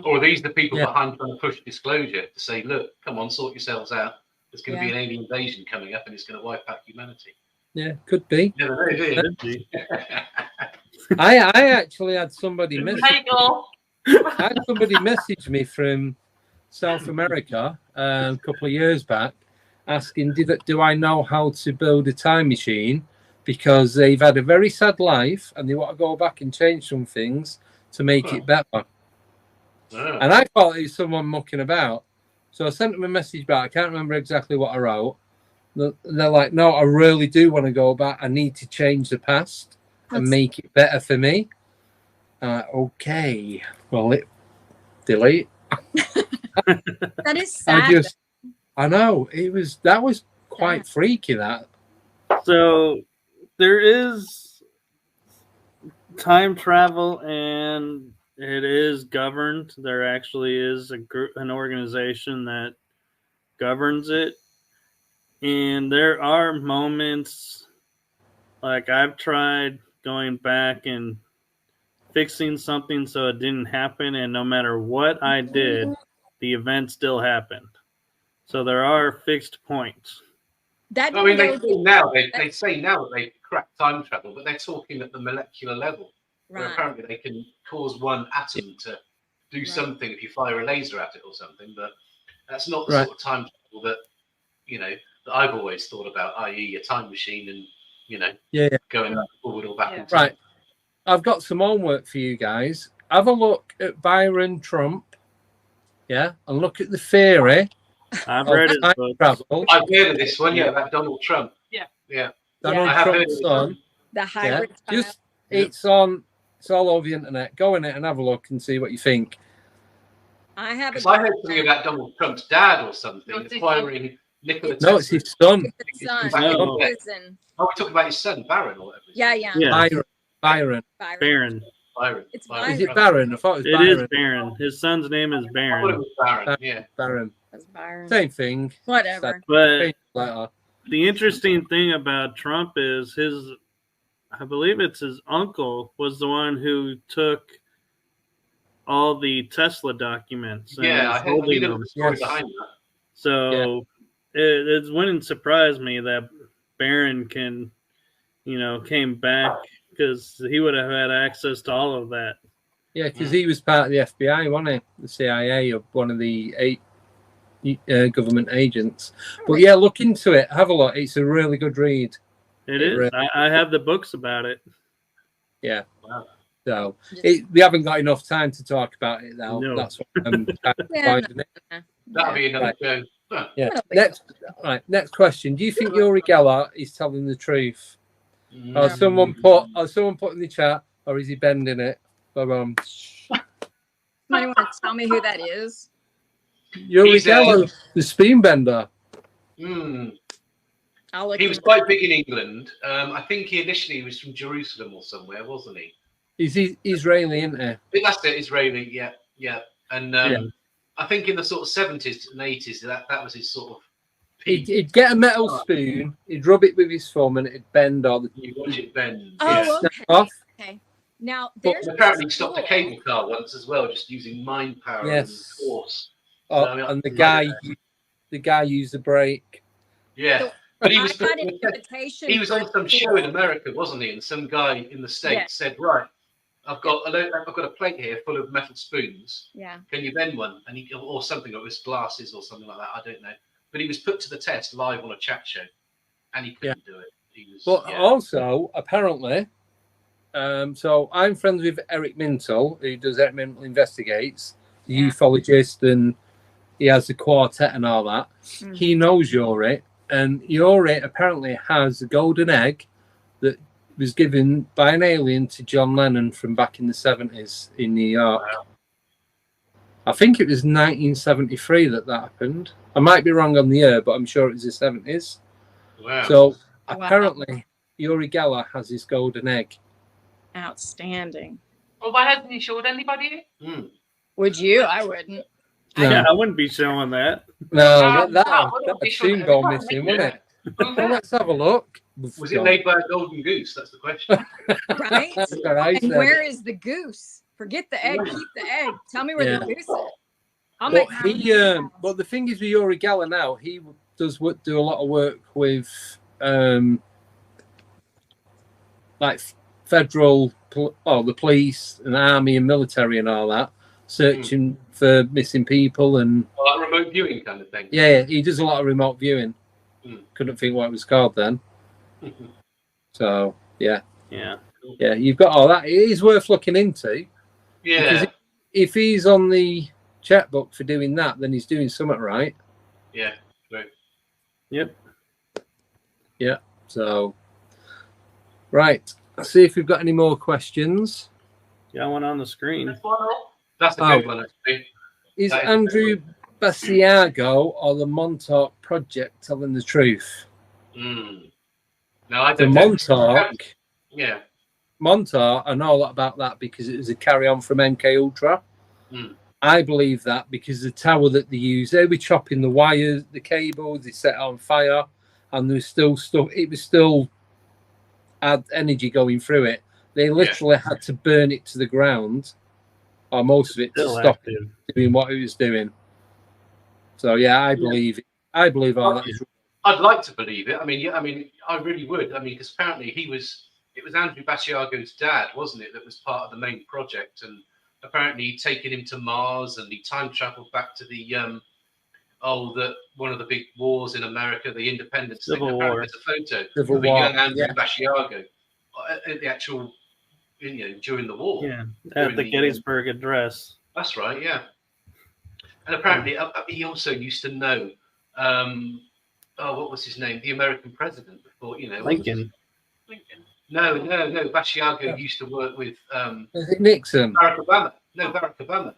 Or are these the people behind trying to push disclosure to say, look, come on, sort yourselves out. There's going to be an alien invasion coming up and it's going to wipe out humanity. Yeah, could be. Never know, do you? I actually had somebody message me from South America a couple of years back, asking, do I know how to build a time machine, because they've had a very sad life and they want to go back and change some things to make it better. And I thought it was someone mucking about. So I sent them a message back. I can't remember exactly what I wrote. They're like, no, I really do want to go back. I need to change the past and make it better for me. Okay. Well, delete. That is sad. I know. That was quite freaky, that. So there is time travel, and it is governed. There actually is an organization that governs it. And there are moments like I've tried going back and fixing something so it didn't happen, and no matter what I did, the event still happened. So there are fixed points. That I mean, didn't they go. now they say now that they crack time travel, but they're talking at the molecular level. Where Right. apparently they can cause one atom to do something if you fire a laser at it or something, but that's not the sort of time travel that that I've always thought about, i.e. a time machine and going forward or back in time. Right. I've got some homework for you guys. Have a look at Byron Trump, and look at the theory. I've read his book. Travel. I've heard of this one, about Donald Trump. Yeah. Donald Trump's son. The hybrid. Just it's all over the internet. Go in it and have a look and see what you think. I have. Because I heard something about Donald Trump's dad or something acquiring Nikola Tesla. No, it's his son. Son. Oh, we're Prison. talking about his son, Baron, or whatever. Yeah. Byron. Baron. It's Byron. Is it Baron? I thought it was Byron. It is Baron. His son's name is I thought it Baron. was Baron. Yeah. Baron. That's Byron. Same thing. Whatever. But the interesting thing about Trump is I believe it's his uncle was the one who took all the Tesla documents. Yeah, I heard the story behind that. So it wouldn't surprise me that Barron can, came back because he would have had access to all of that. Yeah, because he was part of the FBI, wasn't he? The CIA, or one of the 8 government agents. But look into it. Have a look. It's a really good read. It is. Really, I have the books about it. Yeah. Wow. So we haven't got enough time to talk about it now. No. That's what I'm finding it. That'll be another show. Yeah. Next question. Do you think Uri Geller is telling the truth? Or someone put in the chat, or is he bending it? Somebody want to tell me who that is? Uri Geller, the spoon bender. He was quite big in England. I think he initially was from Jerusalem or somewhere, wasn't he? He's Israeli, isn't he? That's it, Israeli. Yeah. And I think in the sort of 70s and 80s, that was his sort of peak. He'd get a metal spoon, he'd rub it with his thumb, and it'd bend all the. You watch it bend. Oh, off. Okay. Now, there's apparently stopped a cable car once as well, just using mind power and force. Oh, and the guy used the brake. Yeah. But he was on some show in America, wasn't he? And some guy in the States said, "Right, I've got a plate here full of metal spoons. Yeah. Can you bend one?" And or something, or it was glasses or something like that. I don't know. But he was put to the test live on a chat show, and he couldn't do it. He was. But also, apparently, so I'm friends with Eric Mintle, who does Eric Mintle Investigates, the ufologist, and he has the quartet and all that. He knows Yuri. And Yuri apparently has a golden egg that was given by an alien to John Lennon from back in the 70s in New York. Wow. I think it was 1973 that happened. I might be wrong on the year, but I'm sure it was the 70s. Wow. So apparently Uri Geller has his golden egg. Outstanding. Well, why hasn't he showed anybody? Would you? I wouldn't. No. Yeah, I wouldn't be showing that. No, that would soon go missing, wouldn't it? Well, let's have a look. Was it made by a golden goose? That's the question. Right? And where is the goose? Forget the egg, keep the egg. Tell me where the goose is. But the thing is with Uri Geller now, he does do a lot of work with like federal, the police and army and military and all that, searching for missing people and like remote viewing kind of thing. Yeah, he does a lot of remote viewing. Couldn't think what it was called then. So yeah, you've got all that. It is worth looking into. Yeah, because if he's on the checkbook for doing that, then he's doing something right. Yeah, right. Yep. Yeah. So right, let's see if we've got any more questions. Got one on the screen. That's a good one, actually. Is Andrew Basiago or the Montauk Project telling the truth? No, I don't. The Montauk. Yeah. Montauk, I know a lot about that because it was a carry-on from MK Ultra. I believe that because the tower that they use, they were chopping the wires, the cables, they set it on fire. and there was still stuff. It was still had energy going through it. They literally had to burn it to the ground, or most of it, Still to stop active. it doing what it was doing. So yeah, I believe it. I believe all that. I'd like to believe it. I mean, I really would. I mean, because apparently it was Andrew Basiago's dad, wasn't it, that was part of the main project, and apparently he'd taken him to Mars, and he time traveled back to the one of the big wars in America, the Independence Civil thing. War. There's a photo Civil of a War, young Andrew yeah. Basiago at the actual, during the war. Yeah, at the Gettysburg Address. That's right, yeah. And apparently he also used to know, what was his name? The American president before, Lincoln. No. Basiago used to work with Is it Nixon? Barack Obama. No, Barack Obama.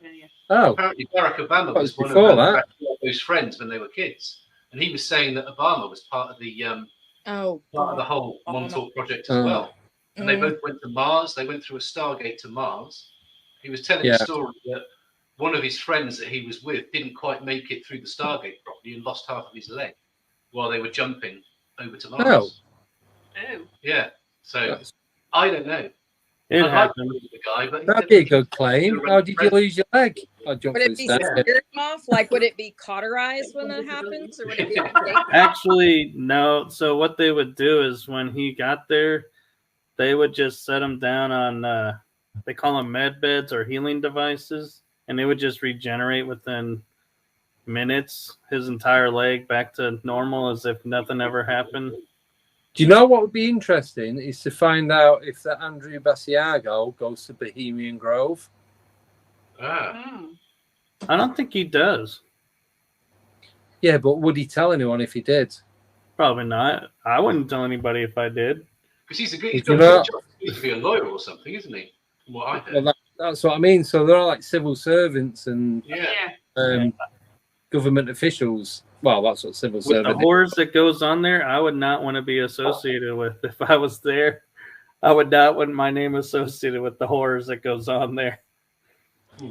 Oh, apparently Barack Obama That was was one before of Basiago's friends when they were kids, and he was saying that Obama was part of the whole Montauk project as well. And they both went to Mars. They went through a Stargate to Mars. He was telling a story that one of his friends that he was with didn't quite make it through the Stargate properly and lost half of his leg while they were jumping over to Mars. Oh. Yeah. So I don't know. It I'd like to happened. believe the guy, but that'd be a good claim. How did you lose your leg? I jumped Would it through be the serum off? Like, would it be cauterized when that happens, or would it be? Actually, no. So what they would do is when he got there, they would just set him down on they call them med beds or healing devices, and they would just regenerate within minutes his entire leg back to normal as if nothing ever happened. Do you know what would be interesting is to find out if that Andrew Basiago goes to Bohemian Grove. I don't think he does. Yeah, but would he tell anyone if he did? Probably not. I wouldn't tell anybody if I did. Because he's Would got you a not? job. He needs to be a lawyer or something, isn't he? From what I heard. Well, that's what I mean. So they're all like civil servants and government officials. Well, that's what civil With the servant is. horrors that goes on there, I would not want to be associated with. If I was there, I would not want my name associated with the horrors that goes on there.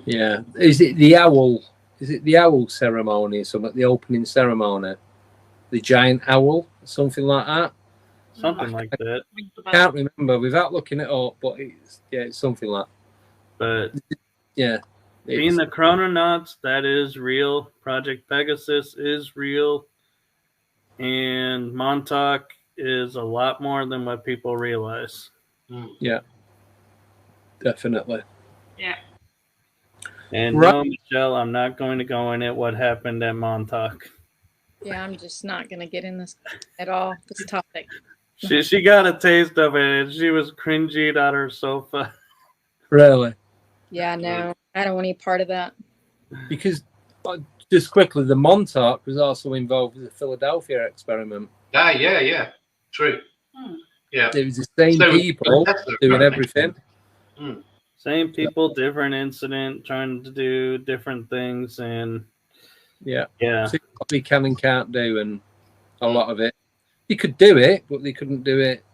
Yeah. Is it the owl? Is it the owl ceremony or something? The opening ceremony? The giant owl? Something like that? Something like that. I can't remember without looking it up, but it's something like that. But yeah. Being the Chrononauts, that is real. Project Pegasus is real. And Montauk is a lot more than what people realize. Yeah. Definitely. Yeah. And no, Michelle, I'm not going to go in at what happened at Montauk. Yeah, I'm just not going to get in this at all, this topic. She got a taste of it, and she was cringing on her sofa. Really? Yeah, no, I don't want any part of that. Because, just quickly, the Montauk was also involved with the Philadelphia experiment. Yeah. True. Yeah. It was the same people doing everything. Same people, different incident, trying to do different things, and yeah. See what we can and can't do, and a lot of it. You could do it, but they couldn't do it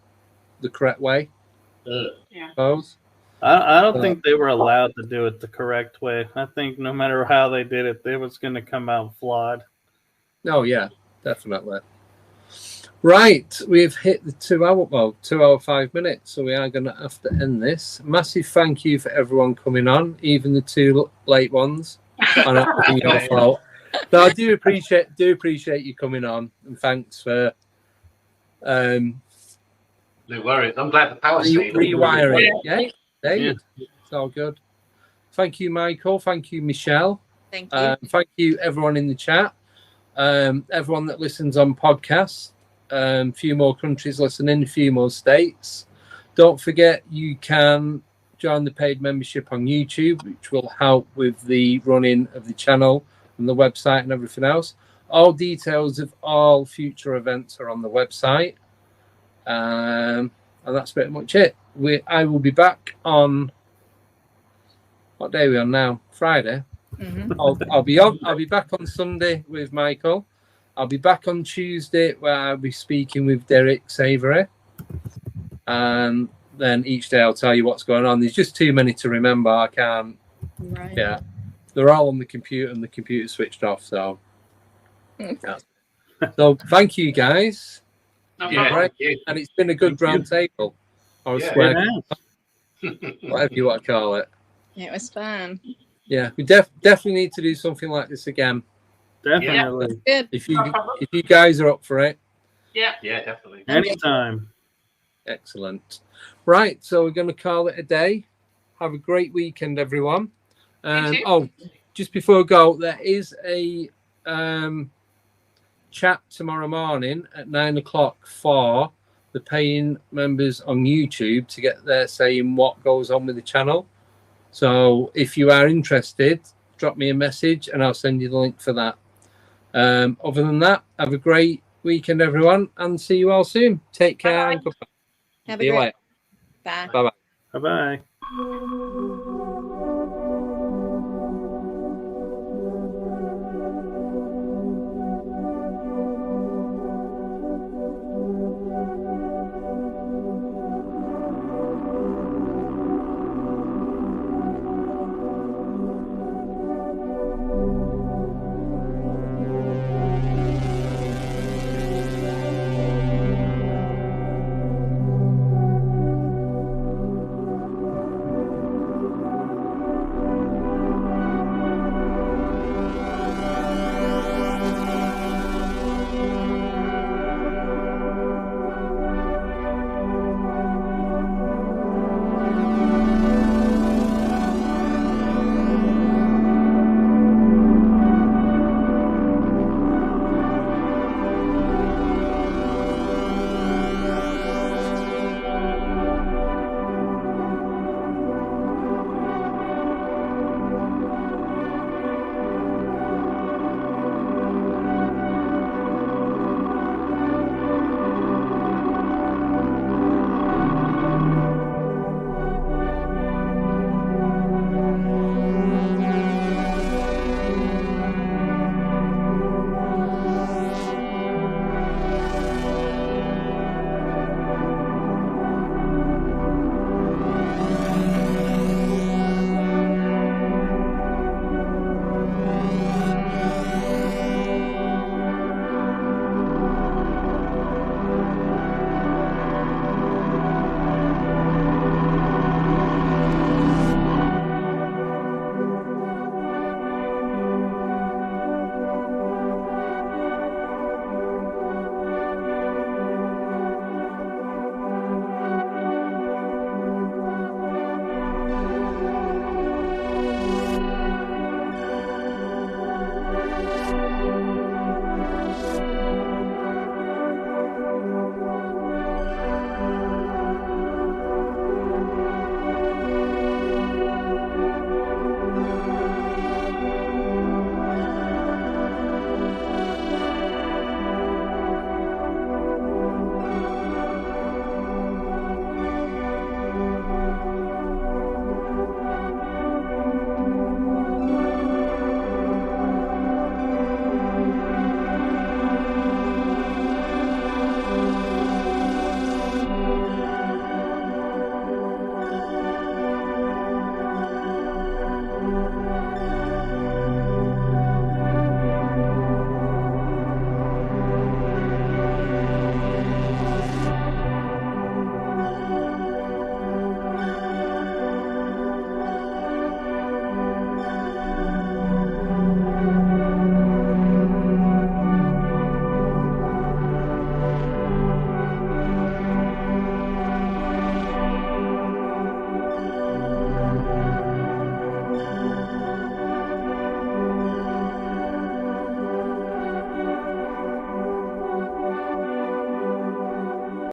the correct way. Yeah. Suppose. I don't think they were allowed to do it the correct way. I think no matter how they did it, it was going to come out flawed. Oh, yeah, definitely. Right, we've hit the 2 hour 5 minutes, so we are going to have to end this. Massive thank you for everyone coming on, even the 2 late ones. I know it's your fault. But I do appreciate you coming on, and thanks for no worries. I'm glad the power stayed. rewiring. Yeah. It's all good. Thank you, Michael. Thank you, Michelle. Thank you. Thank you, everyone in the chat. Everyone that listens on podcasts. A few more countries listening, a few more states. Don't forget, you can join the paid membership on YouTube, which will help with the running of the channel and the website and everything else. All details of all future events are on the website. And that's pretty much it. I will be back on what day are we on now? Friday. Mm-hmm. I'll be back on Sunday with Michael. I'll be back on Tuesday where I'll be speaking with Derek Savory. And then each day I'll tell you what's going on. There's just too many to remember. I can't. Right. Yeah. They're all on the computer and the computer's switched off. So, yeah. So thank you guys. Great. And it's been a good round table. Or square, whatever you want to call it. It was fun. Yeah, we definitely need to do something like this again. Definitely. Good. If you guys are up for it. Yeah, definitely. Anytime. Excellent. Right, so we're going to call it a day. Have a great weekend, everyone. Just before I go, there is a chat tomorrow morning at 9 o'clock for the paying members on YouTube to get there saying what goes on with the channel. So if you are interested, drop me a message and I'll send you the link for that. Other than that, have a great weekend, everyone, and see you all soon. Take care. Bye-bye. And goodbye. Have See a you great. later. Bye. Bye-bye. Bye-bye.